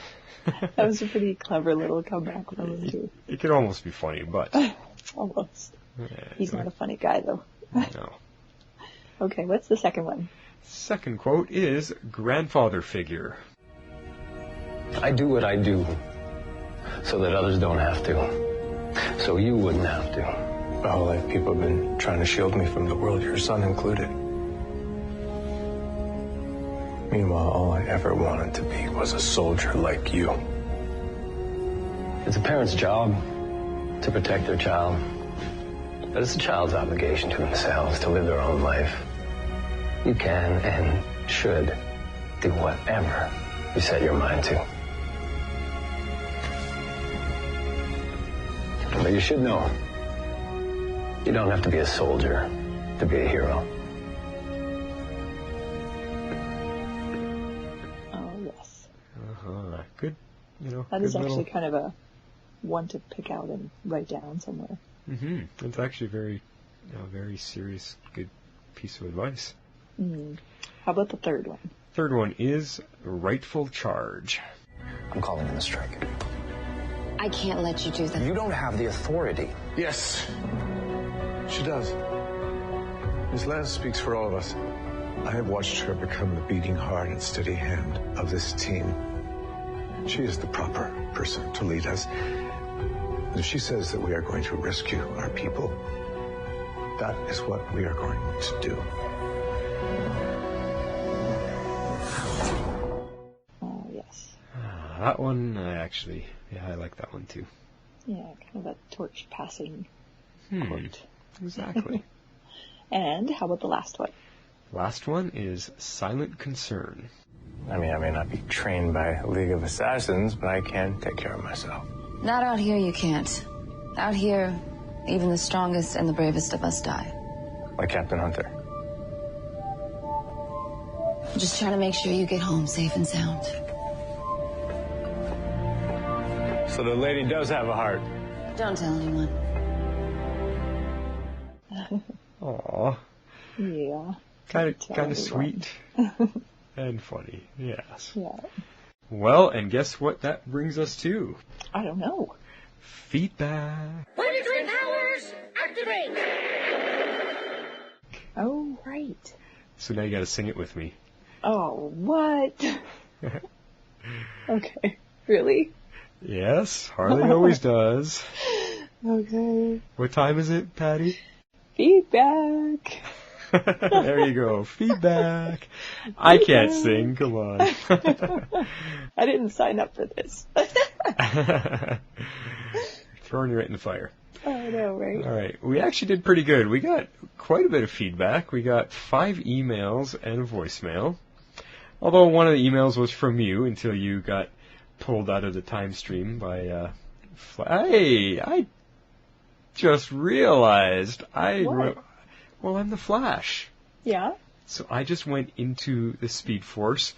That was a pretty clever little comeback from him too. It could almost be funny, but... Almost. Yeah, He's not a funny guy though. No. Okay, what's the second one? Second quote is grandfather figure. I do what I do so that others don't have to. So you wouldn't have to. My whole life, people have been trying to shield me from the world, your son included. Meanwhile, all I ever wanted to be was a soldier like you. It's a parent's job to protect their child. But it's a child's obligation to themselves to live their own life. You can and should do whatever you set your mind to. But you should know, you don't have to be a soldier to be a hero. Oh, yes. Good, That is good actually little... kind of a one to pick out and write down somewhere. Mm-hmm. It's actually very serious, good piece of advice. How about the third one? Third one is rightful charge. I'm calling in a strike. I can't let you do that. You don't have the authority. Yes, she does. Miss Lance speaks for all of us. I have watched her become the beating heart and steady hand of this team. She is the proper person to lead us. And if she says that we are going to rescue our people, that is what we are going to do. Oh, yes. That one, I like that one too. Yeah, kind of a torch passing quote. Exactly. And how about the last one? Last one is silent concern. I mean, I may not be trained by League of Assassins, but I can take care of myself. Not out here, you can't. Out here, even the strongest and the bravest of us die. Like Captain Hunter. I'm just trying to make sure you get home safe and sound. So the lady does have a heart. Don't tell anyone. Aww. Yeah. Kind of sweet. And funny, yes. Yeah. Well, and guess what that brings us to? I don't know. Feedback. Planetary powers, activate! Oh, right. So now you gotta sing it with me. Oh, what? Okay. Really? Yes, Harley always does. Okay. What time is it, Patty? Feedback. There you go. Feedback. I can't sing. Come on. I didn't sign up for this. Throwing you right in the fire. I know, right? All right. We actually did pretty good. We got quite a bit of feedback. We got 5 emails and a voicemail. Although one of the emails was from you until you got pulled out of the time stream by... Hey, I just realized well, I'm the Flash. Yeah? So I just went into the Speed Force,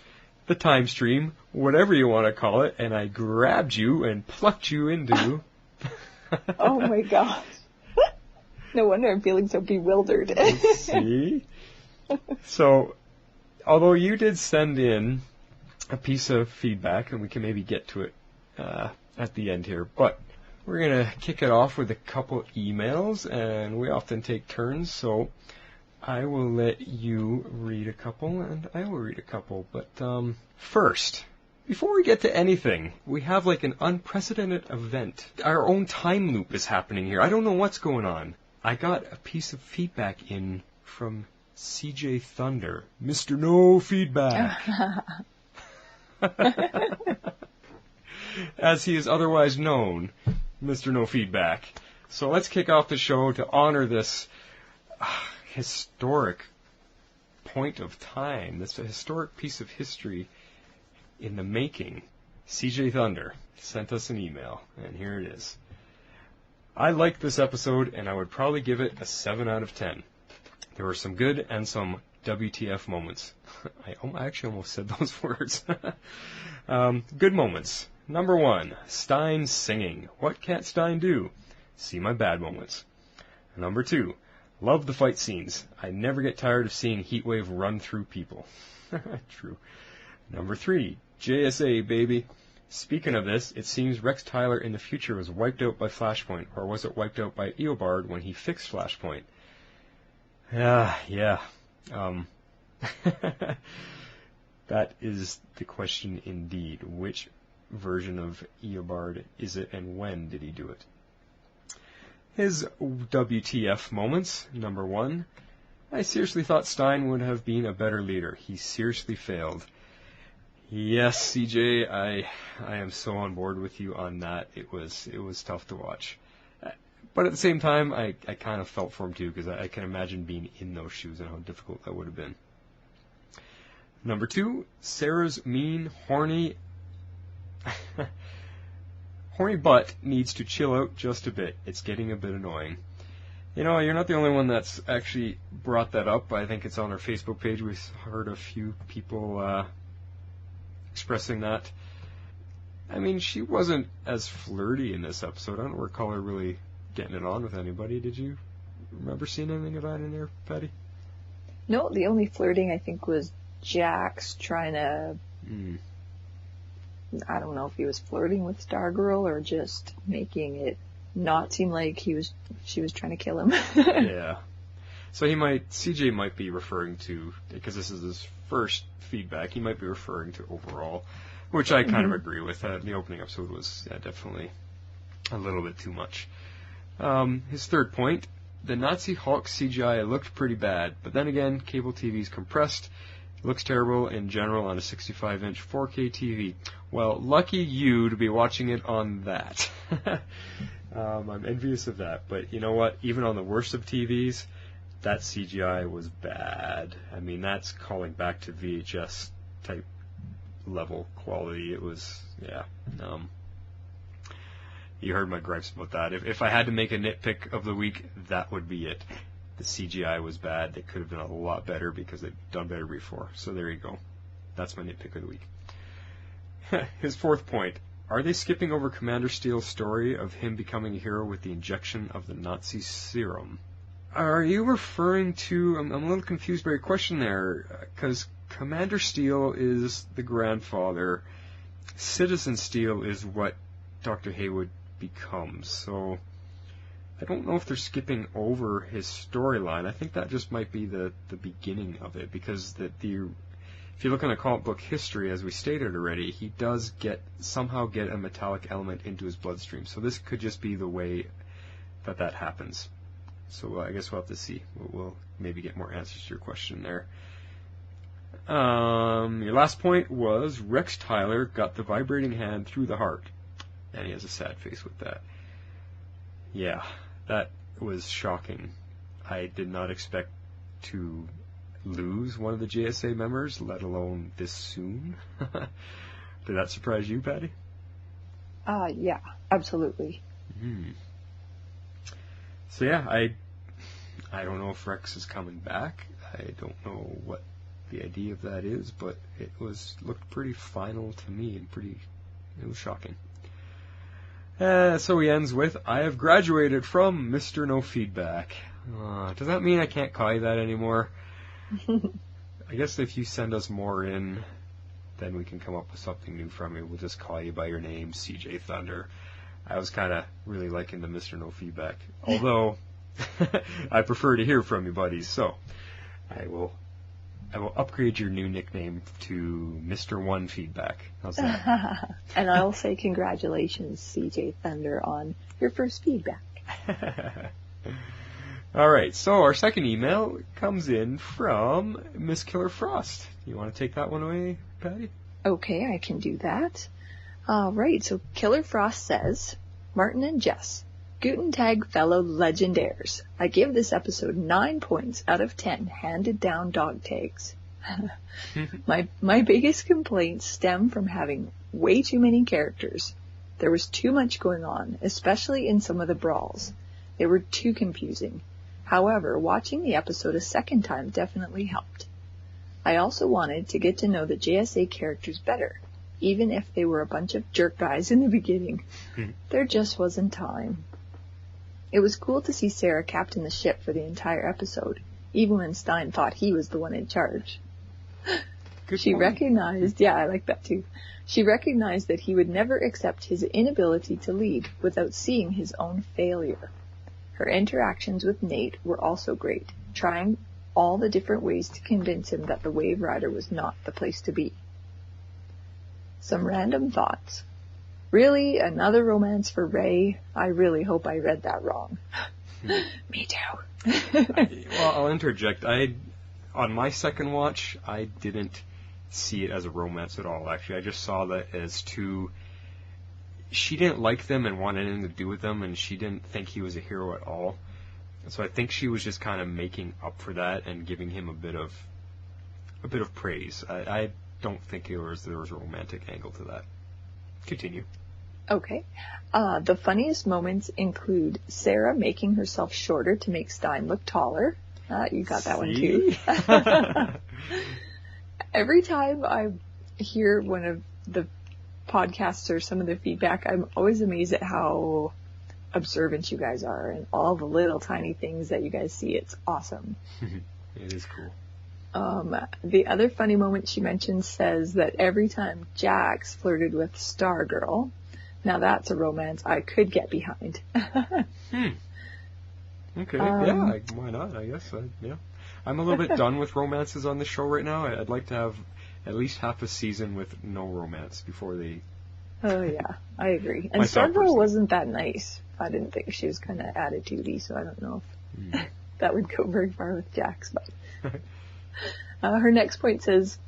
the time stream, whatever you want to call it, and I grabbed you and plucked you into... Oh my gosh. No wonder I'm feeling so bewildered. See? So, although you did send in a piece of feedback, and we can maybe get to it at the end here, but we're going to kick it off with a couple emails, and we often take turns, so I will let you read a couple, and I will read a couple. But first, before we get to anything, we have like an unprecedented event. Our own time loop is happening here. I don't know what's going on. I got a piece of feedback in from CJ Thunder. Mr. No Feedback. As he is otherwise known, Mr. No Feedback. So let's kick off the show to honor this historic point of time, this historic piece of history in the making. CJ Thunder sent us an email, and here it is. I liked this episode, and I would probably give it a 7 out of 10. There were some good and some WTF moments. I actually almost said those words. Good moments. Number 1, Stein singing. What can't Stein do? See my bad moments. Number 2, love the fight scenes. I never get tired of seeing Heatwave run through people. True. Number 3, JSA, baby. Speaking of this, it seems Rex Tyler in the future was wiped out by Flashpoint, or was it wiped out by Eobard when he fixed Flashpoint? Yeah. That is the question indeed. Which version of Eobard is it, and when did he do it? His WTF moments. Number 1, I seriously thought Stein would have been a better leader. He seriously failed. Yes, CJ, I am so on board with you on that. It was tough to watch. But at the same time, I kind of felt for him too, because I can imagine being in those shoes and how difficult that would have been. Number 2, Sarah's mean, horny butt needs to chill out just a bit. It's getting a bit annoying. You know, you're not the only one that's actually brought that up. I think it's on our Facebook page. We've heard a few people expressing that. I mean, she wasn't as flirty in this episode. I don't recall her really getting it on with anybody. Did you remember seeing anything of that in there, Patty? No, the only flirting I think was Jax trying to... I don't know if he was flirting with Stargirl or just making it not seem like she was trying to kill him. Yeah. So CJ might be referring to, because this is his first feedback, he might be referring to overall, which I kind of agree with. The opening episode was definitely a little bit too much. His third point, the Nazi Hulk CGI looked pretty bad, but then again, cable TV's compressed. It looks terrible in general on a 65-inch 4K TV. Well, lucky you to be watching it on that. I'm envious of that, but you know what? Even on the worst of TVs, that CGI was bad. I mean, that's calling back to VHS type level quality. It was, yeah. You heard my gripes about that. If I had to make a nitpick of the week, that would be it. The CGI was bad. They could have done a lot better because they've done better before. So there you go. That's my nitpick of the week. His fourth point. Are they skipping over Commander Steele's story of him becoming a hero with the injection of the Nazi serum? Are you referring to... I'm a little confused by your question there, because Commander Steele is the grandfather. Citizen Steele is what Dr. Heywood becomes. So I don't know if they're skipping over his storyline. I think that just might be the beginning of it, because if you look in the comic book history, as we stated already, he does somehow get a metallic element into his bloodstream. So this could just be the way that happens. So I guess we'll have to see. We'll maybe get more answers to your question there. Your last point was Rex Tyler got the vibrating hand through the heart. And he has a sad face with that. Yeah, that was shocking. I did not expect to lose one of the JSA members, let alone this soon. Did that surprise you, Patty? Yeah, absolutely. Mm. So yeah, I don't know if Rex is coming back. I don't know what the idea of that is, but it looked pretty final to me and it was shocking. So he ends with, I have graduated from Mr. No Feedback. Does that mean I can't call you that anymore? I guess if you send us more in, then we can come up with something new from you. We'll just call you by your name, CJ Thunder. I was kind of really liking the Mr. No Feedback. Although, I prefer to hear from you, buddies. So, I will upgrade your new nickname to Mr. One Feedback. How's that? And I'll say congratulations, CJ Thunder, on your first feedback. All right, so our second email comes in from Miss Killer Frost. You want to take that one away, Patty? Okay, I can do that. All right, so Killer Frost says, Martin and Jess, Guten Tag, fellow legendaires. I give this episode 9 points out of 10 handed down dog tags. My biggest complaints stem from having way too many characters. There was too much going on, especially in some of the brawls. They were too confusing. However, watching the episode a second time definitely helped. I also wanted to get to know the JSA characters better, even if they were a bunch of jerk guys in the beginning. There just wasn't time. It was cool to see Sarah captain the ship for the entire episode, even when Stein thought he was the one in charge. She recognized, yeah, I like that too. She recognized that he would never accept his inability to lead without seeing his own failure. Her interactions with Nate were also great, trying all the different ways to convince him that the Wave Rider was not the place to be. Some random thoughts. Really? Another romance for Ray? I really hope I read that wrong. Me too. Well, I'll interject. On my second watch, I didn't see it as a romance at all, actually. I just saw that as two... She didn't like them and want anything to do with them, and she didn't think he was a hero at all. And so I think she was just kind of making up for that and giving him a bit of praise. I don't think there was a romantic angle to that. Continue. Okay. The funniest moments include Sarah making herself shorter to make Stein look taller. You got that one too. Every time I hear one of the podcasts or some of the feedback, I'm always amazed at how observant you guys are and all the little tiny things that you guys see. It's awesome. It is cool. The other funny moment she mentions says that every time Jax flirted with Stargirl, now that's a romance I could get behind. Okay, yeah, why not, I guess. Yeah. I'm a little bit done with romances on the show right now. I'd like to have at least half a season with no romance before they... Oh, yeah, I agree. And Stargirl wasn't that nice. I didn't think she was kind of attitudey, so I don't know if that would go very far with Jax. But her next point says,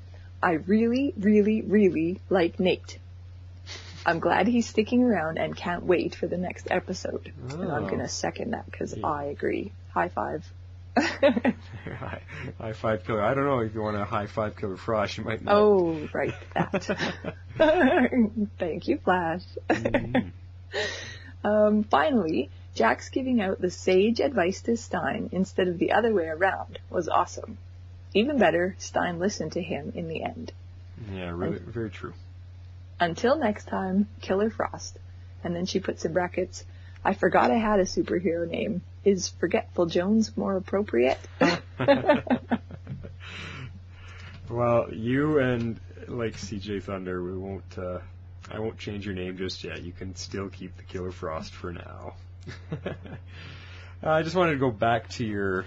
I really, really, really like Nate. I'm glad he's sticking around and can't wait for the next episode. And I'm going to second that because I agree. High five. High five killer. I don't know if you want a high five killer Frost. You might not. Oh, right, that. Thank you, Flash. Finally, Jack's giving out the sage advice to Stein instead of the other way around was awesome. Even better, Stein listened to him in the end. Yeah, really, very true. Until next time, Killer Frost. And then she puts in brackets, I forgot I had a superhero name. Is Forgetful Jones more appropriate? Well, you and like CJ Thunder, I won't change your name just yet. You can still keep the Killer Frost for now. I just wanted to go back to your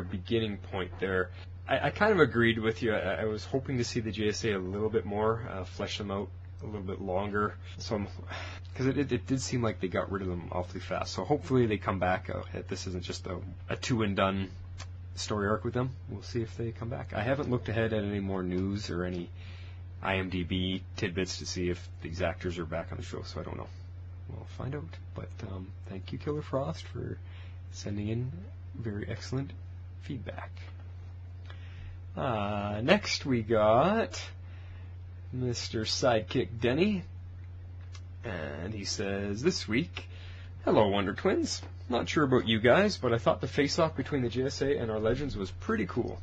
beginning point there. I kind of agreed with you. I was hoping to see the JSA a little bit more, flesh them out a little bit longer. So, because it did seem like they got rid of them awfully fast. So hopefully they come back. This isn't just a two and done story arc with them. We'll see if they come back. I haven't looked ahead at any more news or any IMDb tidbits to see if these actors are back on the show. So I don't know. We'll find out. But thank you, Killer Frost, for sending in very excellent feedback. Next we got Mr. Sidekick Denny, and he says, this week, hello Wonder Twins. Not sure about you guys, but I thought the face-off between the JSA and our Legends was pretty cool.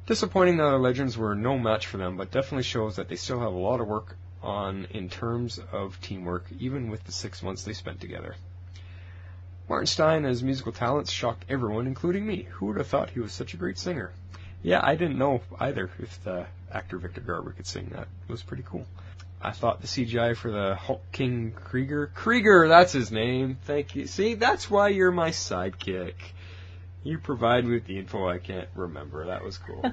Disappointing that our Legends were no match for them, but definitely shows that they still have a lot of work on in terms of teamwork, even with the 6 months they spent together. Martin Stein and his musical talents shocked everyone, including me. Who would have thought he was such a great singer? Yeah, I didn't know either if the actor Victor Garber could sing that. It was pretty cool. I thought the CGI for the Hulk King Krieger, that's his name. Thank you. See, that's why you're my sidekick. You provide me with the info I can't remember. That was cool.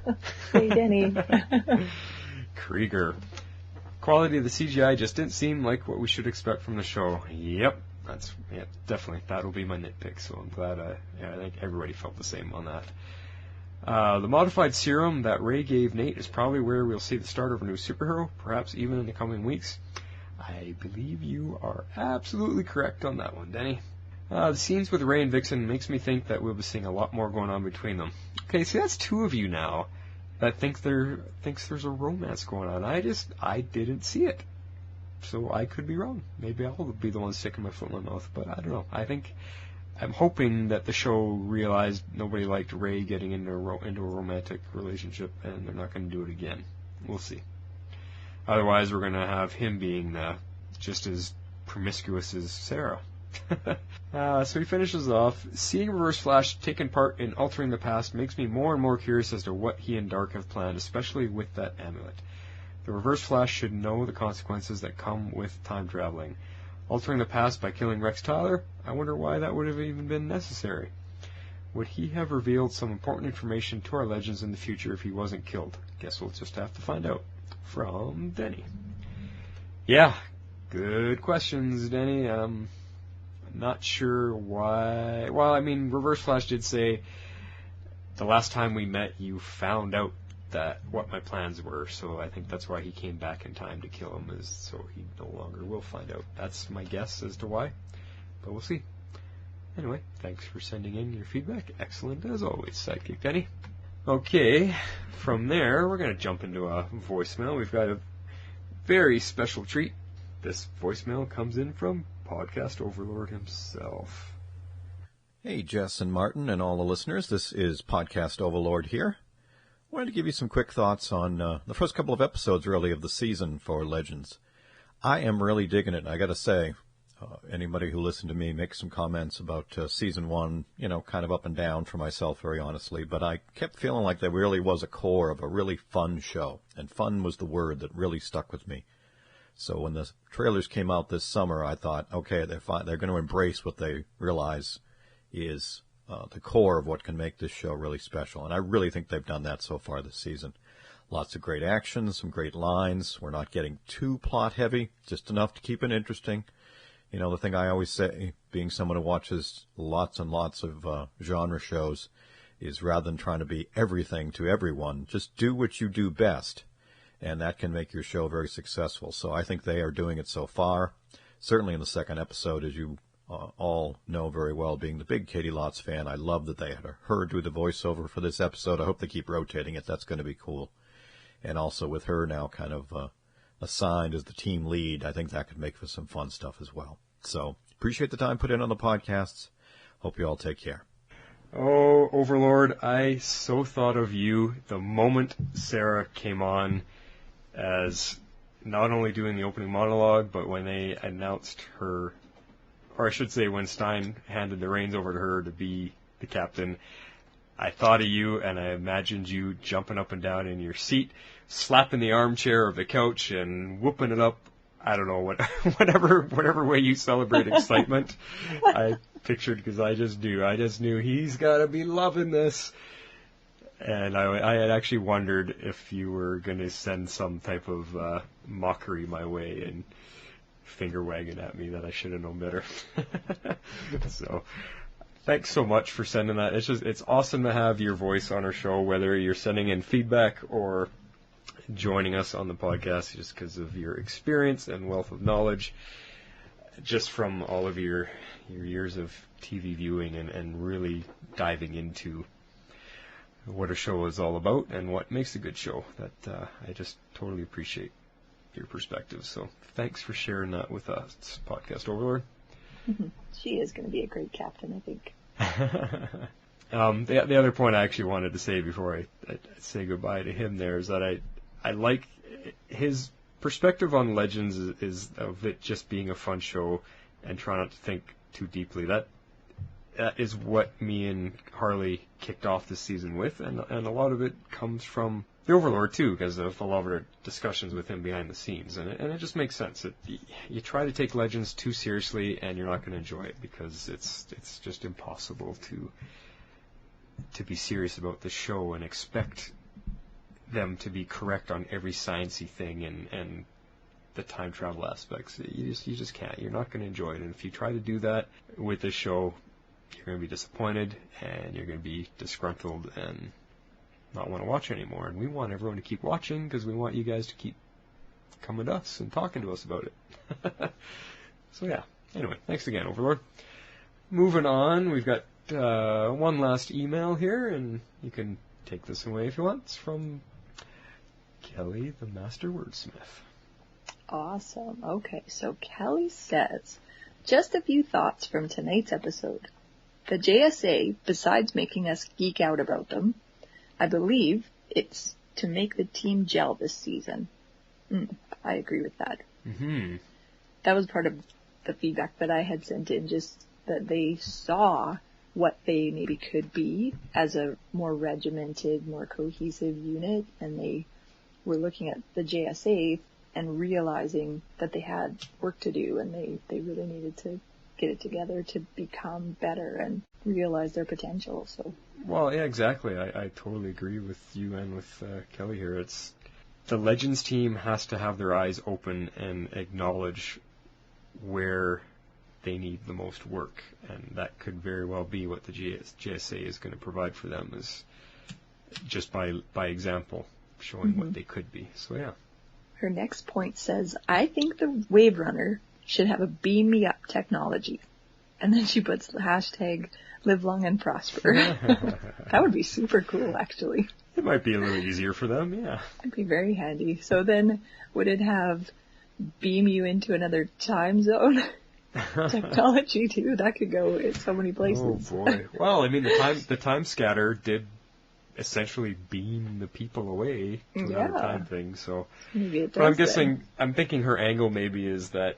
Hey, Denny. Krieger. Quality of the CGI just didn't seem like what we should expect from the show. Yep, definitely. That'll be my nitpick. So I'm glad. I think everybody felt the same on that. The modified serum that Ray gave Nate is probably where we'll see the start of a new superhero, perhaps even in the coming weeks. I believe you are absolutely correct on that one, Denny. The scenes with Ray and Vixen makes me think that we'll be seeing a lot more going on between them. Okay, see, that's two of you now that thinks there's a romance going on. I didn't see it. So I could be wrong. Maybe I'll be the one sticking my foot in my mouth, but I don't know. I'm hoping that the show realized nobody liked Ray getting into a romantic relationship, and they're not going to do it again. We'll see. Otherwise, we're going to have him being just as promiscuous as Sarah. So he finishes off. Seeing Reverse Flash taking part in altering the past makes me more and more curious as to what he and Dark have planned, especially with that amulet. The Reverse Flash should know the consequences that come with time traveling. Altering the past by killing Rex Tyler? I wonder why that would have even been necessary. Would he have revealed some important information to our Legends in the future if he wasn't killed? Guess we'll just have to find out. From Denny. Yeah, good questions, Denny. Not sure why. Well, I mean, Reverse Flash did say the last time we met you found out what my plans were, so I think that's why he came back in time to kill him, is so he no longer will find out. That's my guess as to why, but we'll see. Anyway, thanks for sending in your feedback. Excellent as always, Sidekick Denny. Okay, from there, we're going to jump into a voicemail. We've got a very special treat. This voicemail comes in from Podcast Overlord himself. Hey, Jess and Martin and all the listeners. This is Podcast Overlord here. I wanted to give you some quick thoughts on the first couple of episodes, really, of the season for Legends. I am really digging it, I got to say. Anybody who listened to me make some comments about Season 1, kind of up and down for myself, very honestly, but I kept feeling like there really was a core of a really fun show, and fun was the word that really stuck with me. So when the trailers came out this summer, I thought, okay, they're going to embrace what they realize is the core of what can make this show really special, and I really think they've done that so far this season. Lots of great action, some great lines. We're not getting too plot-heavy, just enough to keep it interesting. The thing I always say, being someone who watches lots and lots of genre shows, is rather than trying to be everything to everyone, just do what you do best, and that can make your show very successful. So I think they are doing it so far. Certainly in the second episode, as you all know very well, being the big Katie Lotz fan. I love that they had her do the voiceover for this episode. I hope they keep rotating it. That's going to be cool. And also with her now kind of assigned as the team lead, I think that could make for some fun stuff as well. So appreciate the time put in on the podcasts. Hope you all take care. Oh, Overlord, I so thought of you the moment Sarah came on as not only doing the opening monologue, but when they announced her, or I should say when Stein handed the reins over to her to be the captain. I thought of you, and I imagined you jumping up and down in your seat, slapping the armchair of the couch and whooping it up. I don't know, whatever way you celebrate excitement. I pictured, because I just knew he's got to be loving this. And I had actually wondered if you were going to send some type of mockery my way and finger wagging at me that I should have known better. So, thanks so much for sending that. It's awesome to have your voice on our show, whether you're sending in feedback or joining us on the podcast, just because of your experience and wealth of knowledge, just from all of your years of TV viewing and really diving into what a show is all about and what makes a good show. That I just totally appreciate your perspective. So thanks for sharing that with us, Podcast Overlord. She is going to be a great captain, I think. The other point I actually wanted to say before I say goodbye to him there is that I like his perspective on Legends is of it just being a fun show and try not to think too deeply. That is what me and Harley kicked off this season with, and a lot of it comes from the Overlord too, because of a lot of our discussions with him behind the scenes, and it just makes sense. You try to take Legends too seriously, and you're not going to enjoy it, because it's just impossible to be serious about the show and expect them to be correct on every sciencey thing and the time travel aspects. You just can't. You're not going to enjoy it, and if you try to do that with this show, you're going to be disappointed, and you're going to be disgruntled and not want to watch anymore. And we want everyone to keep watching, because we want you guys to keep coming to us and talking to us about it. So yeah, anyway, thanks again, Overlord. Moving on, we've got one last email here, and you can take this away if you want. It's from Kelly, the Master Wordsmith. Awesome. Okay, so Kelly says, just a few thoughts from tonight's episode. The JSA, besides making us geek out about them, I believe it's to make the team gel this season. I agree with that. Mm-hmm. That was part of the feedback that I had sent in, just that they saw what they maybe could be as a more regimented, more cohesive unit, and they were looking at the JSA and realizing that they had work to do, and they really needed to get it together to become better and realize their potential. So, well, yeah, exactly. I totally agree with you and with Kelly here. It's the Legends team has to have their eyes open and acknowledge where they need the most work, and that could very well be what the JSA is going to provide for them, is just by example, showing what they could be. So yeah. Her next point says, I think the Wave Runner should have a beam me up technology. And then she puts the hashtag live long and prosper. That would be super cool, actually. It might be a little easier for them, yeah. It'd be very handy. So then, would it have beam you into another time zone technology too? That could go in so many places. Oh boy. Well, I mean, the time scatter did essentially beam the people away to another time thing. So, maybe it but does. I'm thinking her angle maybe is that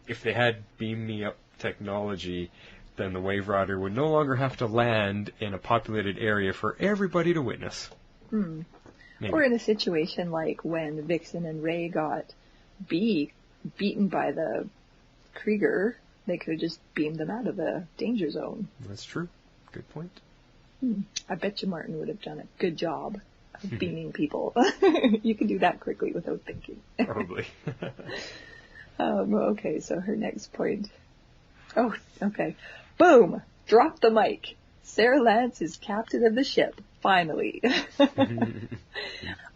if they had beam me up technology, then the Wave Rider would no longer have to land in a populated area for everybody to witness. Or in a situation like when Vixen and Ray got beaten by the Krieger, they could have just beamed them out of the danger zone. That's true. Good point. I bet you Martin would have done a good job of beaming people. You can do that quickly without thinking. Probably. Okay, so her next point. Oh, okay. Boom! Drop the mic. Sarah Lance is captain of the ship. Finally.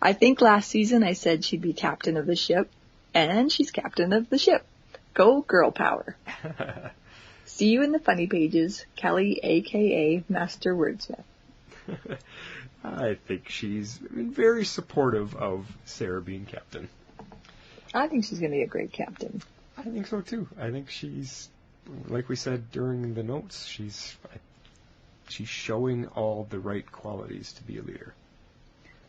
I think last season I said she'd be captain of the ship, and she's captain of the ship. Go girl power. See you in the funny pages, Kelly, a.k.a. Master Wordsmith. I think she's very supportive of Sarah being captain. I think she's going to be a great captain. I think so too. I think she's, like we said during the notes, she's showing all the right qualities to be a leader.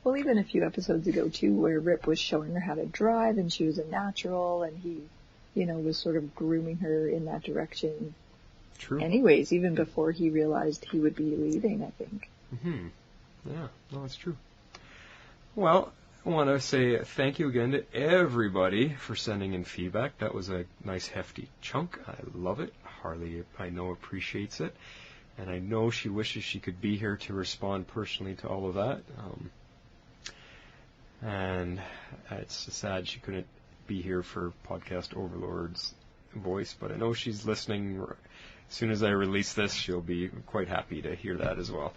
Well, even a few episodes ago too, where Rip was showing her how to drive and she was a natural and he, was sort of grooming her in that direction. True. Anyways, even before he realized he would be leaving, I think. Mm-hmm. Yeah, no, that's true. Well, I want to say thank you again to everybody for sending in feedback. That was a nice hefty chunk. I love it. Harley, I know, appreciates it. And I know she wishes she could be here to respond personally to all of that. And it's sad she couldn't be here for Podcast Overlord's voice, but I know she's listening. As soon as I release this, she'll be quite happy to hear that as well.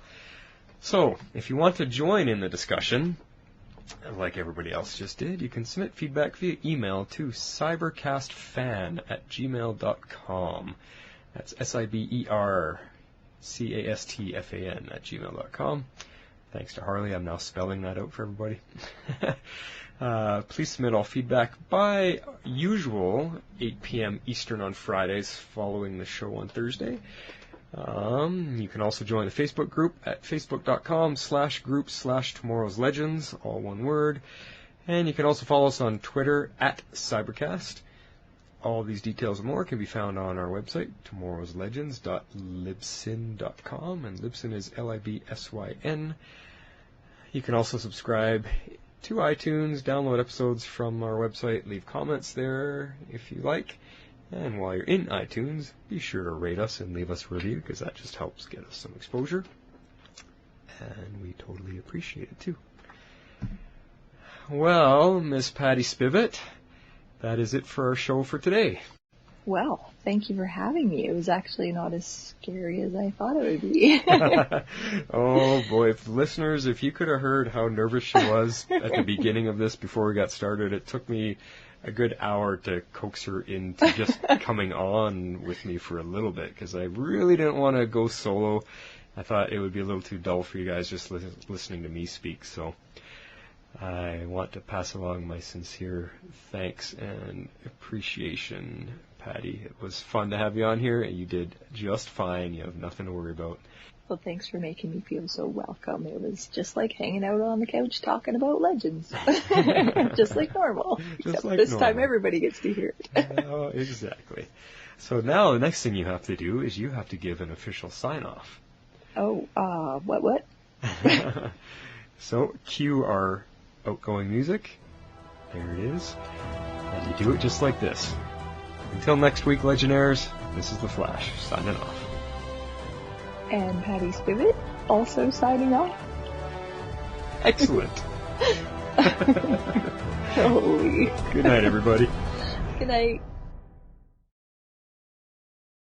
So, if you want to join in the discussion, like everybody else just did, you can submit feedback via email to cybercastfan@gmail.com. That's cybercastfan@gmail.com. Thanks to Harley, I'm now spelling that out for everybody. Please submit all feedback by usual 8 p.m. Eastern on Fridays following the show on Thursday. You can also join the Facebook group at facebook.com/group/Tomorrow's Legends, all one word. And you can also follow us on Twitter at Cybercast. All these details and more can be found on our website, tomorrowslegends.libsyn.com, and Libsyn is Libsyn. You can also subscribe to iTunes, download episodes from our website, leave comments there if you like. And while you're in iTunes, be sure to rate us and leave us a review, because that just helps get us some exposure. And we totally appreciate it, too. Well, Miss Patty Spivot, that is it for our show for today. Well, thank you for having me. It was actually not as scary as I thought it would be. Oh, boy. Listeners, if you could have heard how nervous she was at the beginning of this before we got started, it took me a good hour to coax her into just coming on with me for a little bit, because I really didn't want to go solo. I thought it would be a little too dull for you guys just listening to me speak, so I want to pass along my sincere thanks and appreciation, Patty. It was fun to have you on here, and you did just fine. You have nothing to worry about. Well, thanks for making me feel so welcome. It was just like hanging out on the couch talking about Legends. Just like normal. Except like this normal. Time everybody gets to hear it. Oh, exactly. So now the next thing you have to do is you have to give an official sign-off. Oh, what? So, cue our outgoing music. There it is. And you do it just like this. Until next week, Legionnaires, this is The Flash, signing off. And Patty Spivot, also signing off. Excellent. Holy. Good night, everybody. Good night.